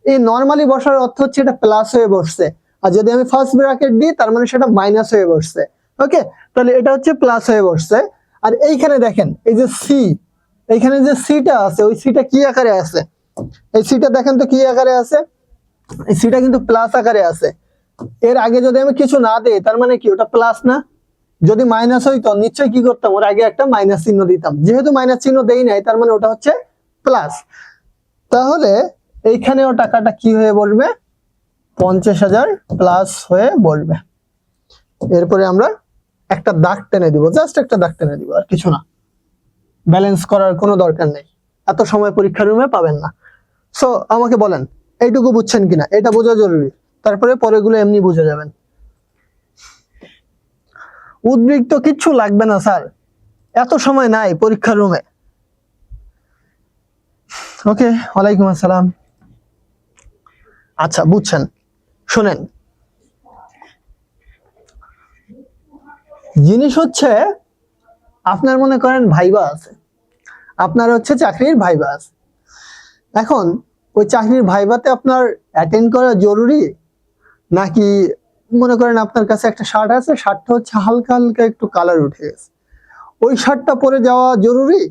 এই নরমালি বসার অর্থ হচ্ছে এটা প্লাস হয়ে বসছে, আর যদি আমি ফার্স্ট ব্র্যাকেট দিই তার মানে সেটা মাইনাস হয়ে বসছে। ওকে, তাহলে এটা হচ্ছে প্লাস হয়ে বসছে। আর এইখানে দেখেন এই যে সি, এইখানে যে সিটা আছে, ওই সিটা কি আকারে আছে? এই সিটা দেখেন তো কি আকারে আছে? এই সিটা কিন্তু প্লাস আকারে আছে। এর আগে যদি আমি কিছু না দিই তার মানে কি ওটা প্লাস না? যদি মাইনাস হইতো নিশ্চয়ই কি করতাম? ওর আগে একটা মাইনাস চিহ্ন দিতাম। যেহেতু মাইনাস চিহ্ন দেই নাই, তার মানে ওটা হচ্ছে প্লাস। তাহলে এইখানেও টাকাটা কি হয়ে বসবে? 50,000 প্লাস হয়ে বসবে। এরপরে আমরা একটা দাগ টেনে দিব, জাস্ট একটা দাগ টেনে দিব, আর কিছু না। ব্যালেন্স করার কোনো দরকার নেই, এত সময় পরীক্ষার রুমে পাবেন না। সো আমাকে বলেন এইটুকু বুঝছেন কিনা? এটা বোঝা জরুরি, তারপরে পরেগুলো এমনি বুঝে যাবেন। উদ্বৃত্ত কিচ্ছু লাগবে না স্যার, এত সময় নাই পরীক্ষার রুমে। ওকে, ওয়ালাইকুম আসসালাম। আচ্ছা বুঝছেন, শোনেন, জিনিস হচ্ছে আপনার মনে করেন ভাইবা আছে, আপনার হচ্ছে চাকরির ভাইবা আছে। এখন ওই চাকরির ভাইভাতে আপনার অ্যাটেন্ড করা জরুরি, নাকি মনে করেন আপনার কাছে একটা শার্ট আছে, শার্টটা হচ্ছে হালকা হালকা একটু কালার উঠে গেছে, ওই শার্টটা পরে যাওয়া জরুরি,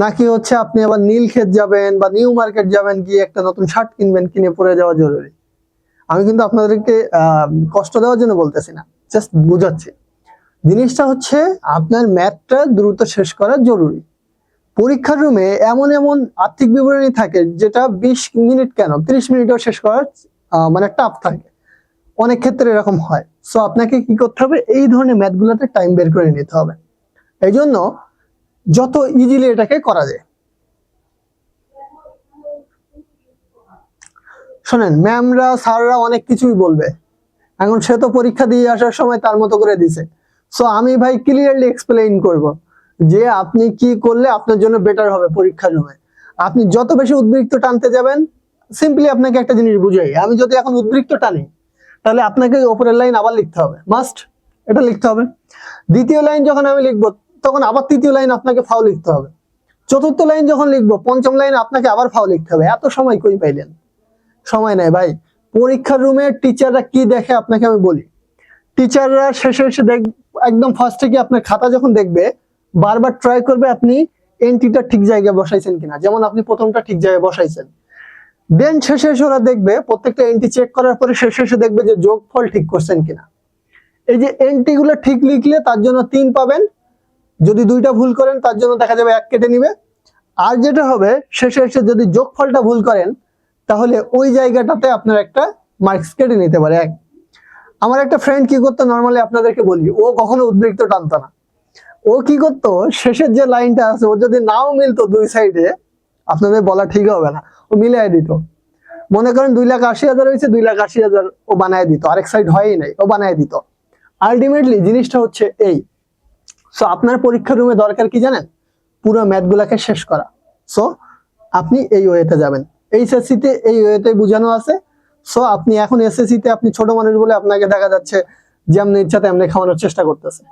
নাকি হচ্ছে আপনি আবার নীলক্ষেত যাবেন বা নিউ মার্কেট যাবেন, গিয়ে একটা নতুন শার্ট কিনবেন, কিনে পরে যাওয়া জরুরি? আমি কিন্তু আপনাদেরকে কষ্ট দেওয়ার জন্য বলতেছি না, জাস্ট বুঝাচ্ছি। জিনিসটা হচ্ছে আপনার ম্যাথটা দ্রুত শেষ করা জরুরি। পরীক্ষার রুমে এমন এমন আর্থিক বিবরণী থাকে যেটা 20 মিনিট কেন 30 মিনিটও শেষ করার মানে টাফ থাকে, অনেক ক্ষেত্রে এরকম হয়। সো আপনাকে কি করতে হবে, এই ধরনের ম্যাথগুলোতে টাইম বের করে নিতে হবে। এই জন্য যত ইজিলি এটাকে করা যায়। শোনেন, ম্যামরা স্যাররা অনেক কিছুই বলবে, এখন সে তো পরীক্ষা দিয়ে আসার সময় তার মতো করে দিছে। সো আমি ভাই ক্লিয়ারলি এক্সপ্লেইন করব যে আপনি কি করলে আপনার জন্য বেটার হবে পরীক্ষার রুমে। আপনি যত বেশি উদ্বৃত্ত টানতে যাবেন, সিম্পলি আপনাকে একটা জিনিস বুঝাই, আমি যদি এখন উদ্বৃত্ত টানি তাহলে আপনাকে উপরের লাইন আবার লিখতে হবে, মাস্ট এটা লিখতে হবে। দ্বিতীয় লাইন যখন আমি লিখবো তখন আবার তৃতীয় লাইন আপনাকে ফাও লিখতে হবে। চতুর্থ লাইন যখন লিখবো পঞ্চম লাইন আপনাকে আবার ফাও লিখতে হবে। এত সময় কই পাইলেন? সময় নেই ভাই। পরীক্ষার রুমে টিচাররা কি দেখে আপনাকে আমি বলি, টিচাররা শেষে এসে একদম ফার্স্ট থেকে আপনার খাতা যখন দেখবে বারবার ট্রাই করবে আপনি এন্ট্রিটা ঠিক জায়গায় বসাইছেন কিনা, যেমন আপনি প্রথমটা ঠিক জায়গায় বসাইছেন। দেন শেষে এসে ওরা দেখবে প্রত্যেকটা এন্ট্রি চেক করার পরে শেষে এসে দেখবে যে যোগফল ঠিক করছেন কিনা। এই যে এন্ট্রি গুলো ঠিক লিখলে তার জন্য 3 পাবেন, যদি 2টা ভুল করেন তার জন্য দেখা যাবে 1 কেটে নিবে। আর যেটা হবে শেষে এসে যদি যোগফলটা ভুল করেন তাহলে ওই জায়গাটাতে আপনার একটা মার্কস কেটে নিতে পারে 1। আমার একটা ফ্রেন্ড কি করতো, নর্মালি আপনাদেরকে বলি, ও কখনো উদ্বৃত্ত টানতো না। ও কি করতো, শেষের যে লাইনটা আছে ও যদি নাও মিলতো দুই সাইডে, আপনাদের বলা ঠিক হবে না, ও মিলাই দিত। মনে করেন 2,80,000 হয়েছে, 2,80,000 ও বানায় দিত, আরেক সাইড হয়ই নাই ও বানায় দিত। আলটিমেটলি জিনিসটা হচ্ছে এই। সো আপনার পরীক্ষার রুমে দরকার কি জানেন, পুরো ম্যাথগুলাকে শেষ করা। সো আপনি এই ওয়েতে যাবেন, এইচএসসি তে এই ওয়েতে বোঝানো আছে। সো আপনি এখন এসএসসি তে আপনি ছোট মানুষ বলে আপনাকে দেখা যাচ্ছে যেমনি ইচ্ছা তেমনি খাওয়ানোর চেষ্টা করতেছে।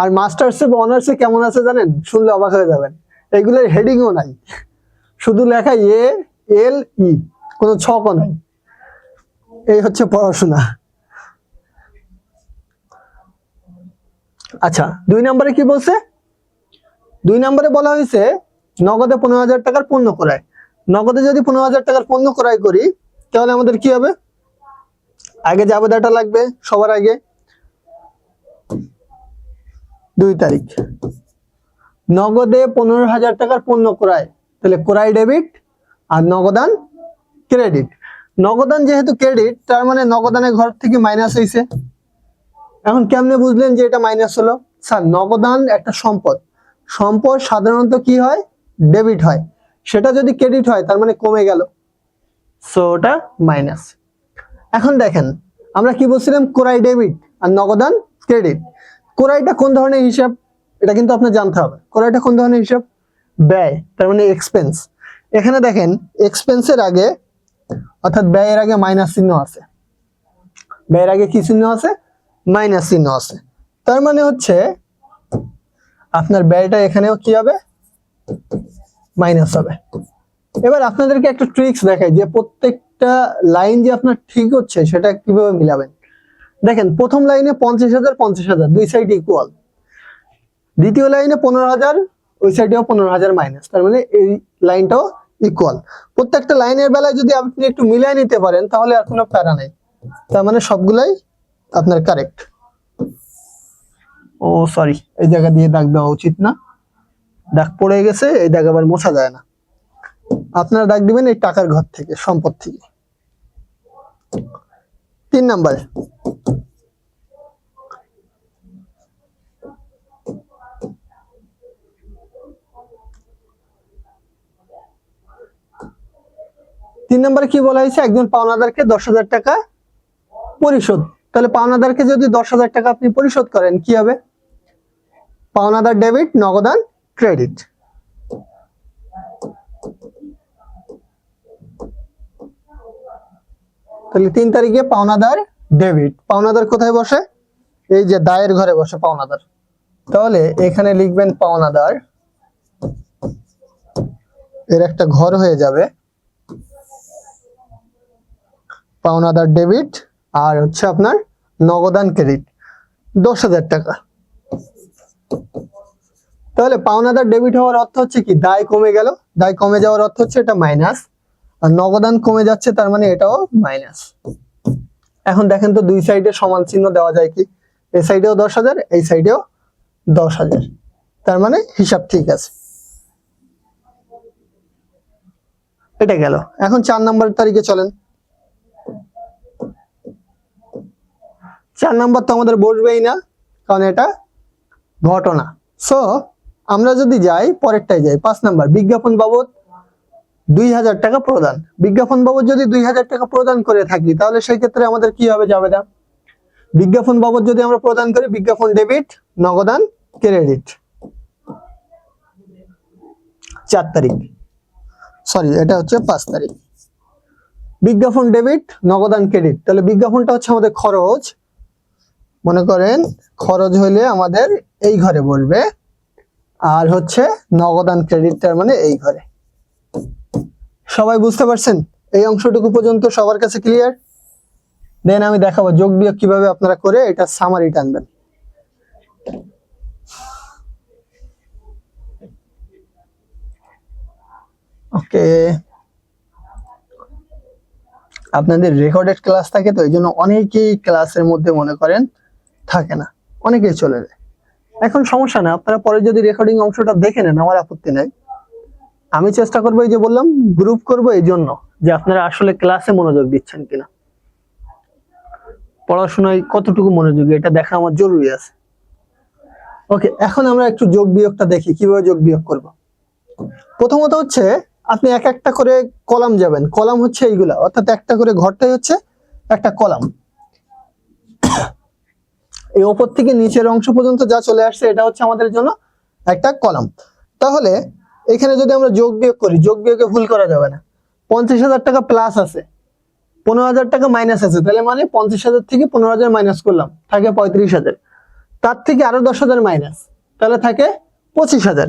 আর মাস্টার্সে বা অনার্সে কেমন আছে জানেন, শুনলে অবাক হয়ে যাবেন, এগুলোর হেডিংও নাই, শুধু লেখা ALE, কোনো ছকও নাই। এই হচ্ছে পড়াশোনা। আচ্ছা, 2 নম্বরে কি বলছে? 2 নম্বরে বলা হয়েছে নগদে 15,000 টাকার পণ্য ক্রয়। নগদে যদি 15,000 টাকার পণ্য ক্রয় করি তাহলে আমাদের কি হবে, আগে জাবেদাটা লাগবে সবার আগে, 2 তারিখ। নগদে 15,000 টাকার পণ্য ক্রয়, তাহলে ক্রয় ডেবিট আর নগদান ক্রেডিট। নগদান যেহেতু ক্রেডিট, তার মানে নগদানের ঘর থেকে মাইনাস হয়েছে। এখন কেমনে বুঝলেন যে এটা মাইনাস হলো? স্যার, নগদান একটা সম্পদ, সম্পদ সাধারণত কি হয়, ডেবিট হয়, সেটা যদি ক্রেডিট হয় তার মানে কমে গেল, সো ওটা মাইনাস। এখন দেখেন আমরা কি বলছিলাম, ক্রয় ডেবিট আর নগদান ক্রেডিট। ক্রয়টা কোন ধরনের হিসাব এটা কিন্তু আপনার জানতে হবে। ক্রয়টা কোন ধরনের হিসাব, ব্যয়, তার মানে এক্সপেন্স। এখানে দেখেন এক্সপেন্সের আগে অর্থাৎ ব্যয়ের আগে মাইনাস চিহ্ন আছে, ব্যয়ের আগে কি চিহ্ন আছে, মাইনাস চিহ্ন আছে। তার মানে হচ্ছে আপনার ব্যয়টা এখানেও কি হবে, মাইনাস হবে। এবার আপনাদেরকে একটা ট্রিক্স দেখাই যে প্রত্যেকটা লাইন যে আপনার ঠিক হচ্ছে সেটা কিভাবে মিলাবেন। দেখেন প্রথম লাইনে 50,000 50,000 দুই সাইড ইকুয়াল, দ্বিতীয় লাইনে 15,000 ওই সাইডেও 15,000 মাইনাস, তার মানে এই লাইনটাও ইকুয়াল। প্রত্যেকটা লাইনের বেলায় যদি আপনি একটু মিলাই নিতে পারেন তাহলে আর কোনো প্যারা নেই, তার মানে সবগুলাই আপনার কারেক্ট। ও সরি, এই জায়গা দিয়ে দাগ দেওয়া উচিত না, দাগ পড়ে গেছে, এই দাগ আবার মোছা যায় না। আপনারা দাগ দিবেন এই টাকার ঘর থেকে, সম্পদ থেকে। 3 নাম্বার, কি বলা হয়েছে, একজন পাওনাদারকে 10,000 টাকা পরিশোধ। তাহলে পাওনাদারকে যদি 10,000 টাকা আপনি পরিশোধ করেন কি হবে, পাওনাদার ডেবিট, নগদান ক্রেডিট। তাহলে 3 তারিখে পাওনাদার ডেবিট। পাওনাদার কোথায় বসে, এই যে দায়ের ঘরে বসে পাওনাদার। তাহলে এখানে লিখবেন পাওনাদার এর একটা ঘর হয়ে যাবে পাওনাদার ডেবিট আর হচ্ছে আপনার নগদান ক্রেডিট 10,000 টাকা। তাহলে পাওনাদার ডেবিট হওয়ার অর্থ হচ্ছে কি দায় কমে গেল, দায় কমে যাওয়ার অর্থ হচ্ছে এটা মাইনাস, আর নগদান কমে যাচ্ছে তার মানে এটাও মাইনাস। এখন দেখেন তো দুই সাইডে সমান চিহ্ন দেওয়া যায় কি, এই সাইডেও 10,000 এই সাইডেও 10,000, তার মানে হিসাব ঠিক আছে। এটা গেল। এখন 4 নম্বর তারিখে চলেন। 4 নম্বর তো আমাদের বসবেই না, কারণ এটা ঘটনা। সো আমরা যদি যাই পরেরটাই যাই, 5 নম্বর বিজ্ঞাপন বাবদ 2,000 টাকা প্রদান। বিজ্ঞাপন বাবদ যদি 2,000 টাকা প্রদান করে থাকি তাহলে সেই ক্ষেত্রে আমাদের কি হবে যাবে না, বিজ্ঞাপন বাবদ যদি আমরা প্রদান করি বিজ্ঞাপন ডেবিট নগদান ক্রেডিট 4 তারিখ, সরি এটা হচ্ছে 5 তারিখ। বিজ্ঞাপন ডেবিট নগদান ক্রেডিট, তাহলে বিজ্ঞাপনটা হচ্ছে আমাদের খরচ, মনে করেন খরচ হইলে আমাদের এই ঘরে বলবে, আর হচ্ছে নগদান ক্রেডিট তার মানে এই ঘরে। সবাই বুঝতে পারছেন? এই অংশটুকু পর্যন্ত সবার কাছে ক্লিয়ার? দেন আমি দেখাবো যোগ বিয়োগ কিভাবে আপনারা করে এটা সামারি টানবেন। ওকে, আপনাদের রেকর্ডেড ক্লাস থাকে তো এই জন্য অনেকেই ক্লাসের মধ্যে মনে করেন থাকে না, অনেকেই চলে যায়। এখন সমস্যা না, আপনারা পরে যদি রেকর্ডিং অংশটা দেখে নেন আমার আপত্তি নাই। আমি চেষ্টা করবো, এই যে বললাম গ্রুপ করব এই জন্য যে আপনারা আসলে ক্লাসে মনোযোগ দিচ্ছেন কিনা, পড়াশোনায় কতটুকু মনোযোগী এটা দেখা আমার জরুরি আছে। ওকে, এখন আমরা একটু যোগ বিয়োগটা দেখি কিভাবে যোগ বিয়োগ করব। প্রথমত হচ্ছে আপনি এক একটা করে কলাম যাবেন, কলাম হচ্ছে এইগুলা, অর্থাৎ একটা করে ঘরটাই হচ্ছে একটা কলাম। এই ওপর থেকে নিচের অংশ পর্যন্ত যা চলে আসছে এটা হচ্ছে আমাদের জন্য একটা কলাম। তাহলে এখানে যদি আমরা যোগ বিয়োগ করি, যোগ বিয়োগে ভুল করা যাবে না। 50,000 টাকা প্লাস আছে, 15,000 টাকা মাইনাস আছে, তাহলে মানে 50,000 থেকে 15,000 মাইনাস করলাম, থাকে 35,000। তার থেকে আরো 10,000 মাইনাস, তাহলে থাকে 25,000।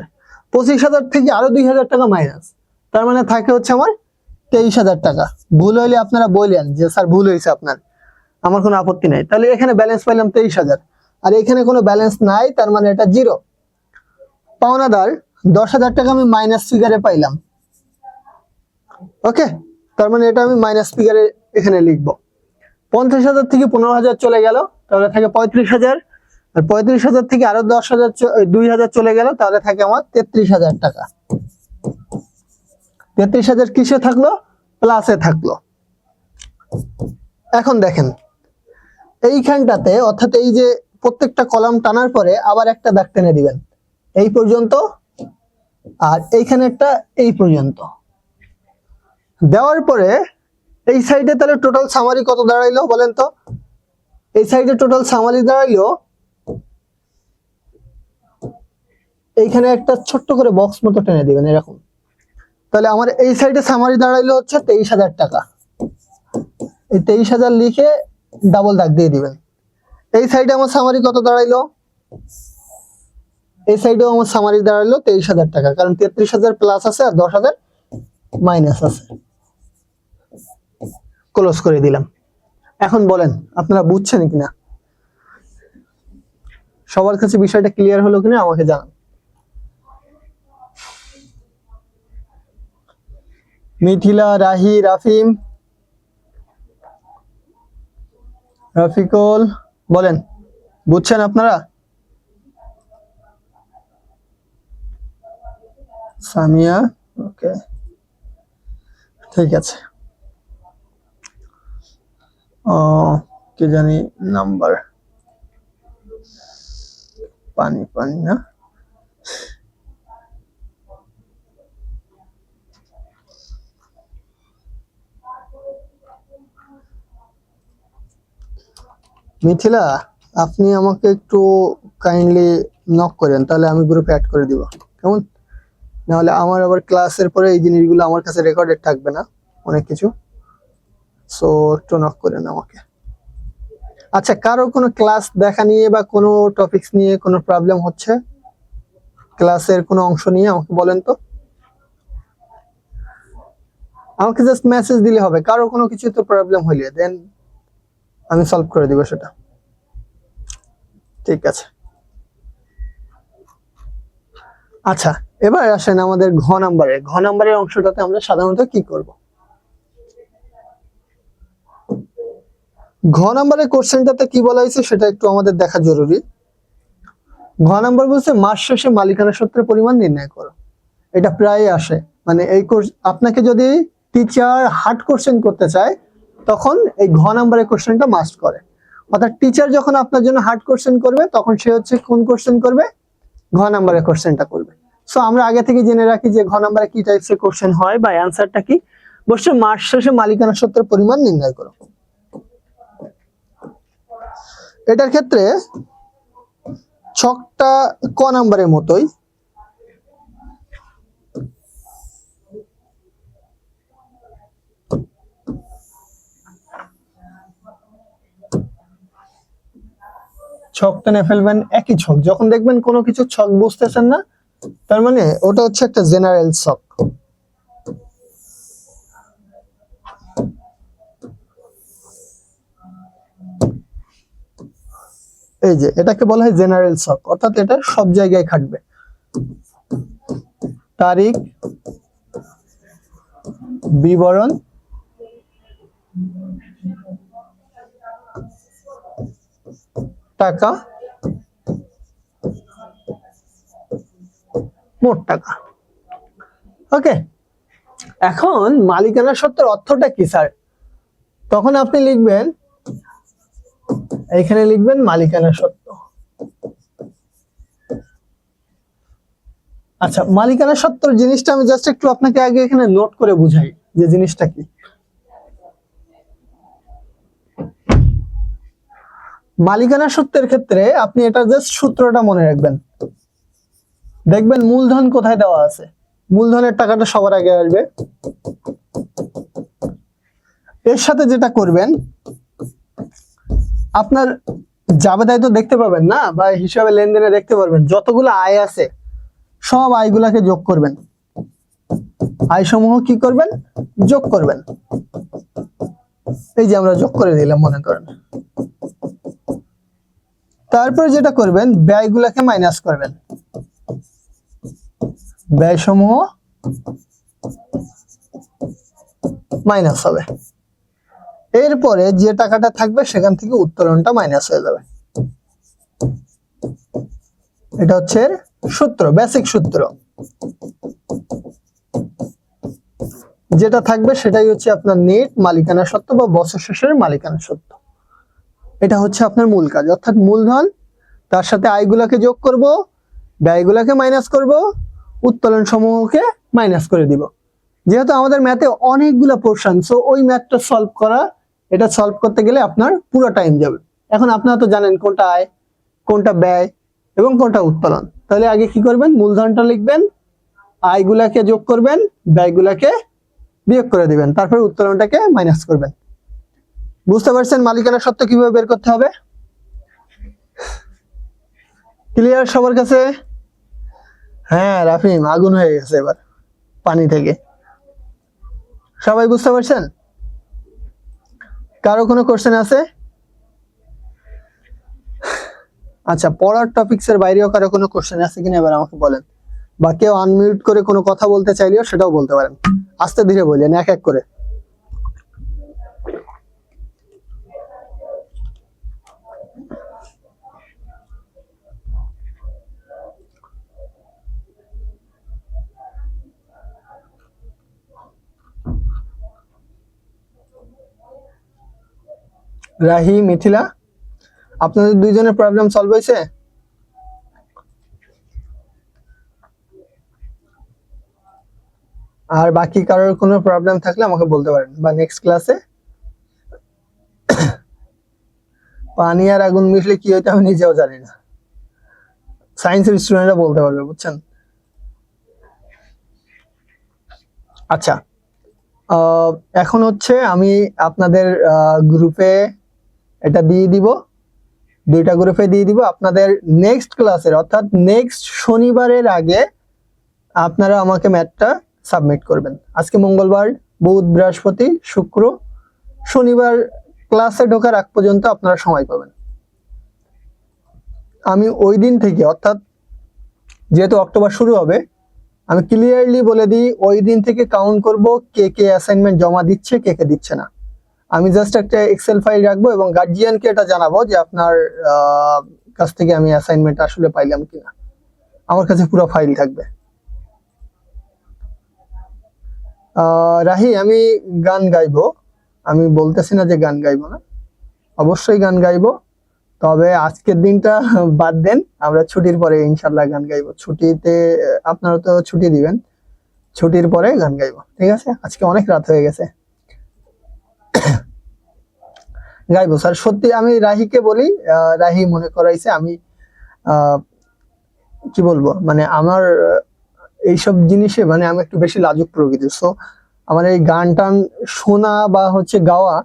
25,000 থেকে আরো 2,000 টাকা মাইনাস, তার মানে থাকে হচ্ছে আমার 23,000 টাকা। ভুল হইলে আপনারা বললেন যে স্যার ভুল হয়েছে আপনার, আমার কোনো আপত্তি নাই। তাহলে এখানে ব্যালেন্স পাইলাম 23,000, আর এখানে কোনো ব্যালেন্স নাই, তার মানে এটা জিরো। পাওনাদার 10,000 টাকা আমি মাইনাস ফিগারে পাইলাম, ওকে, তার মানে এটা আমি মাইনাস ফিগারে এখানে লিখবো। 50,000 থেকে 15,000 চলে গেল, তাহলে থাকে 35,000, আর 35,000 থেকে আরো 10,000 2,000 চলে গেল, তাহলে থাকে আমার 33,000 টাকা। 33,000 কিসে থাকলো? প্লাসে থাকলো। এখন দেখেন এইখানটাতে, অর্থাৎ এই যে প্রত্যেকটা কলাম টানার পরে আবার একটা দাগ টেনে দিবেন এই পর্যন্ত, আর এইখানে একটা এই পর্যন্ত দেওয়ার পরে এই সাইডে তাহলে টোটাল সামারি কত দাঁড়াইলো বলেন তো? এই সাইডে টোটাল সামারি দাঁড়াইলো, এইখানে একটা ছোট্ট করে বক্স মতো টেনে দিবেন এরকম। তাহলে আমার এই সাইডে সামারি দাঁড়াইলো হচ্ছে 23,000 টাকা। এই 23,000 লিখে ডাবল দাগ দিয়ে দিবেন। এই সাইডে আমার সামারি কত দাঁড়াইলো? এই সাইডেও আমার সামারি দাঁড়াইলো 23,000 টাকা, কারণ 33,000 প্লাস আছে আর 10,000 মাইনাস আছে। ক্লোজ করে দিলাম। এখন বলেন আপনারা বুঝছেন কিনা, সবার কাছে বিষয়টা ক্লিয়ার হলো কিনা আমাকে জানান। মিথিলা, রাহি, রাফিম, রাফিকুল, বলেন বুঝছেন আপনারা? সামিয়া, ওকে ঠিক আছে। কি জানি নাম্বার, পানি পানি না, মিথিলা আপনি আমাকে একটু কাইন্ডলি নক করেন, তাহলে আমি গ্রুপে অ্যাড করে দিব, কেমন? নাহলে আমার আবার ক্লাসের পরে এই জিনিসগুলো আমার কাছে রেকর্ডেড থাকবে না অনেক কিছু। সো একটু নক করেন আমাকে। আচ্ছা, কারো কোনো ক্লাস দেখা নিয়ে বা কোনো টপিকস নিয়ে কোনো প্রবলেম হচ্ছে, ক্লাসের কোনো অংশ নিয়ে আমাকে বলেন তো। আমাকে জাস্ট মেসেজ দিলে হবে, কারো কোনো কিছু তো প্রবলেম হইলে দেন আমি সলভ করে দিব সেটা। ঠিক আছে, আচ্ছা এবার আসেন আমাদের ঘ নাম্বারের অংশটাতে আমরা সাধারণত কি করব। ঘ নাম্বারের কোশ্চেনটাতে কি বলা হয়েছে সেটা একটু আমাদের দেখা জরুরি। ঘ নাম্বার বলছে মাস শেষে মালিকানা সূত্রের পরিমাণ নির্ণয় করো। এটা প্রায় আসে, মানে এই আপনাকে যদি টিচার হার্ড কোশ্চেন করতে চায় তখন এই ঘ নাম্বারের কোশ্চেনটা মাস্ট করে। অর্থাৎ টিচার যখন আপনার জন্য হার্ড কোশ্চেন করবে তখন সে হচ্ছে কোন কোশ্চেন করবে, ঘ নাম্বারের কোশ্চেনটা করবে। সো আমরা আগে থেকে জেনে রাখি যে ঘ নাম্বারে কি টাইপসের কোশ্চেন হয় বা অ্যানসারটা কি। বলছে মাস শেষে মালিকানা সূত্রের পরিমাণ নির্ণয় করো। এটার ক্ষেত্রে ছকটা ক নাম্বারের মতোই। ছক টেনে ফেলবেন, একই ছক। যখন দেখবেন কোনো কিছু ছক বুঝতেছেন না, তার মানে ওটা হচ্ছে একটা জেনারেল ছক। এই যে এটাকে বলা হয় জেনারেল ছক, অর্থাৎ এটা সব জায়গায় খাটবে। তারিখ, বিবরণ, টাকা, মোট টাকা। ওকে, এখন মালিকানা সত্ত্বের অর্থটা কি স্যার? তখন আপনি লিখবেন, এখানে লিখবেন মালিকানা সত্ত্ব। আচ্ছা, মালিকানা সত্ত্বর জিনিসটা আমি জাস্ট একটু আপনাকে আগে এখানে নোট করে বুঝাই যে জিনিসটা কি। মালিকানা সত্ত্বের ক্ষেত্রে আপনি এটা জাস্ট সূত্রটা মনে রাখবেন। দেখবেন মূলধন কোথায় দেওয়া আছে, মূলধনের টাকাটা সবার আগে আসবে। এর সাথে যেটা করবেন, আপনার জাবেদায় তো দেখতে পাবেন না, বা হিসাবে লেনদেনে দেখতে পারবেন যতগুলো আয় আছে সব আয়গুলাকে যোগ করবেন। আয় সমূহ কি করবেন, যোগ করবেন। এই যে আমরা যোগ করে দিলাম মনে করেন। তারপরে যেটা করবেন, ব্যয়গুলাকে মাইনাস করবেন। ব্যয় সমূহ মাইনাস হবে। এরপরে যে টাকাটা থাকবে সেখান থেকে উত্তোলনটা মাইনাস হয়ে যাবে। এটা হচ্ছে সূত্র, বেসিক সূত্র। যেটা থাকবে সেটাই হচ্ছে আপনার নেট মালিকানা সত্ত্ব বা বছর শেষের মালিকানা সত্ত্ব। এটা হচ্ছে আপনার মূল কাজ, অর্থাৎ মূলধন, তার সাথে আয়গুলাকে যোগ করব, ব্যয়গুলাকে মাইনাস করব, উত্তোলন সমূহকে মাইনাস করে দিব। যেহেতু আমাদের ম্যাথে অনেকগুলো পোরশন, সো ওই ম্যাথটা সলভ করা, এটা সলভ করতে গেলে আপনার পুরো টাইম যাবে। এখন আপনারা তো জানেন কোনটা আয়, কোনটা ব্যয় এবং কোনটা উত্তোলন। তাহলে আগে কি করবেন, মূলধনটা লিখবেন, আয়গুলাকে যোগ করবেন, ব্যয়গুলাকে বিয়োগ করে দিবেন, তারপরে উত্তোলনটাকে মাইনাস করবেন। বুঝতে পারছেন মালিকানা সত্ত্ব কিভাবে বের করতে হবে? ক্লিয়ার সবার কাছে? হ্যাঁ রাফিম, আগুন হয়ে গেছে এবার পানি থেকে। সবাই বুঝতে পারছেন? কারো কোনো কোশ্চেন আছে? আচ্ছা, পড়ার টপিকস এর বাইরেও কারো কোনো কোশ্চেন আছে কিনা এবার আমাকে বলেন। বা কেউ আনমিউট করে কোনো কথা বলতে চাইলেও সেটাও বলতে পারেন। আস্তে ধীরে বলেন, এক এক করে। রাহি, মিথিলা, আপনাদের দুইজনের প্রবলেম সলভ হয়েছে? আর বাকি কারোর কোনো প্রবলেম থাকলে আমাকে বলতে পারেন, বা নেক্সট ক্লাসে। পানি আর আগুন মিশলে কি হইতে আমি নিজেও জানি না, সায়েন্সের স্টুডেন্টরা বলতে পারবে, বুঝছেন? আচ্ছা, এখন হচ্ছে আমি আপনাদের গ্রুপে এটা দিয়ে দিব, দুইটা গ্রুপে দিয়ে দিব। আপনাদের নেক্সট ক্লাসের অর্থাৎ নেক্সট শনিবারের আগে আপনারা আমাকে ম্যাথটা সাবমিট করবেন। আজকে মঙ্গলবার, বুধ, বৃহস্পতি, শুক্র, শনিবার ক্লাসে ঢোকার আগ পর্যন্ত আপনারা সময় পাবেন। আমি ওই দিন থেকে, অর্থাৎ যেহেতু অক্টোবর শুরু হবে, আমি ক্লিয়ারলি বলে দিই ওই দিন থেকে কাউন্ট করব কে কে অ্যাসাইনমেন্ট জমা দিচ্ছে, কে কে দিচ্ছে না। আমি জাস্ট একটা এক্সেল ফাইল রাখবো এবং গার্জিয়ানকে এটা জানাবো যে আপনার কাছ থেকে আমি অ্যাসাইনমেন্ট আসলে পাইলাম কিনা। আমার কাছে পুরো ফাইল থাকবে। রাহি, আমি গান গাইবো, আমি বলতেছি না যে গান গাইবো না, অবশ্যই গান গাইবো, তবে আজকের দিনটা বাদ দেন, আমরা ছুটির পরে ইনশাল্লাহ গান গাইবো। ছুটিতে আপনারা তো ছুটি দিবেন, ছুটির পরে গান গাইবো, ঠিক আছে? আজকে অনেক রাত হয়ে গেছে, গাইবো স্যার। সত্যি আমি রাহিকে বলি, রাহি মনে করাইছে। আমি কি বলবো, মানে আমার এইসব জিনিসে মানে আমি একটু বেশি লাজুক প্রকৃতির। সো আমার এই গান টান শোনা বা হচ্ছে গাওয়া,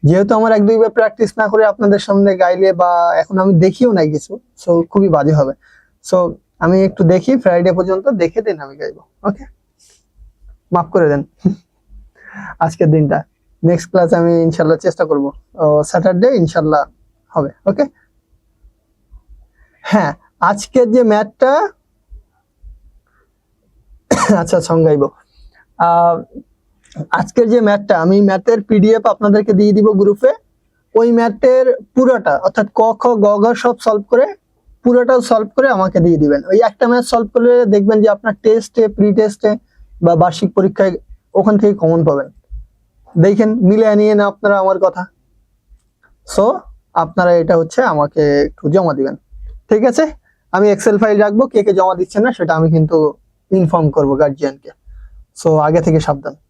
যেহেতু আমার এক দুইবার প্র্যাকটিস না করে আপনাদের সামনে গাইলে, বা এখন আমি দেখিও নাই কিছু, সো খুবই বাজে হবে। সো আমি একটু দেখি, ফ্রাইডে পর্যন্ত দেখে দিন আমি গাইবো। ওকে, মাফ করে দেন আজকের দিনটা। নেক্সট ক্লাস আমি ইনশাল্লাহ চেষ্টা করব, স্যাটারডে ইনশাল্লাহ হবে। ওকে, হ্যাঁ, আজকের যে ম্যাথটা, আচ্ছা সং গাইবো। আজকের যে ম্যাথটা, আমি ম্যাথের পিডিএফ আপনাদেরকে দিয়ে দিব গ্রুপে। ওই ম্যাথের পুরোটা, অর্থাৎ ক খ গ ঘ সব সলভ করে, পুরোটা সলভ করে আমাকে দিয়ে দিবেন। ওই একটা ম্যাথ সলভ করলে দেখবেন যে আপনার টেস্টে, প্রি টেস্টে বা বার্ষিক পরীক্ষায় ওখান থেকে কমন পাবেন। দেখেন, মিলে নিয়ে না আপনারা আমার কথা। সো আপনারা এটা হচ্ছে আমাকে একটু জমা দিবেন, ঠিক আছে? আমি এক্সেল ফাইল রাখবো, কে কে জমা দিচ্ছে না সেটা আমি কিন্তু ইনফর্ম করবো গার্জিয়ানকে। সো আগে থেকে সাবধান।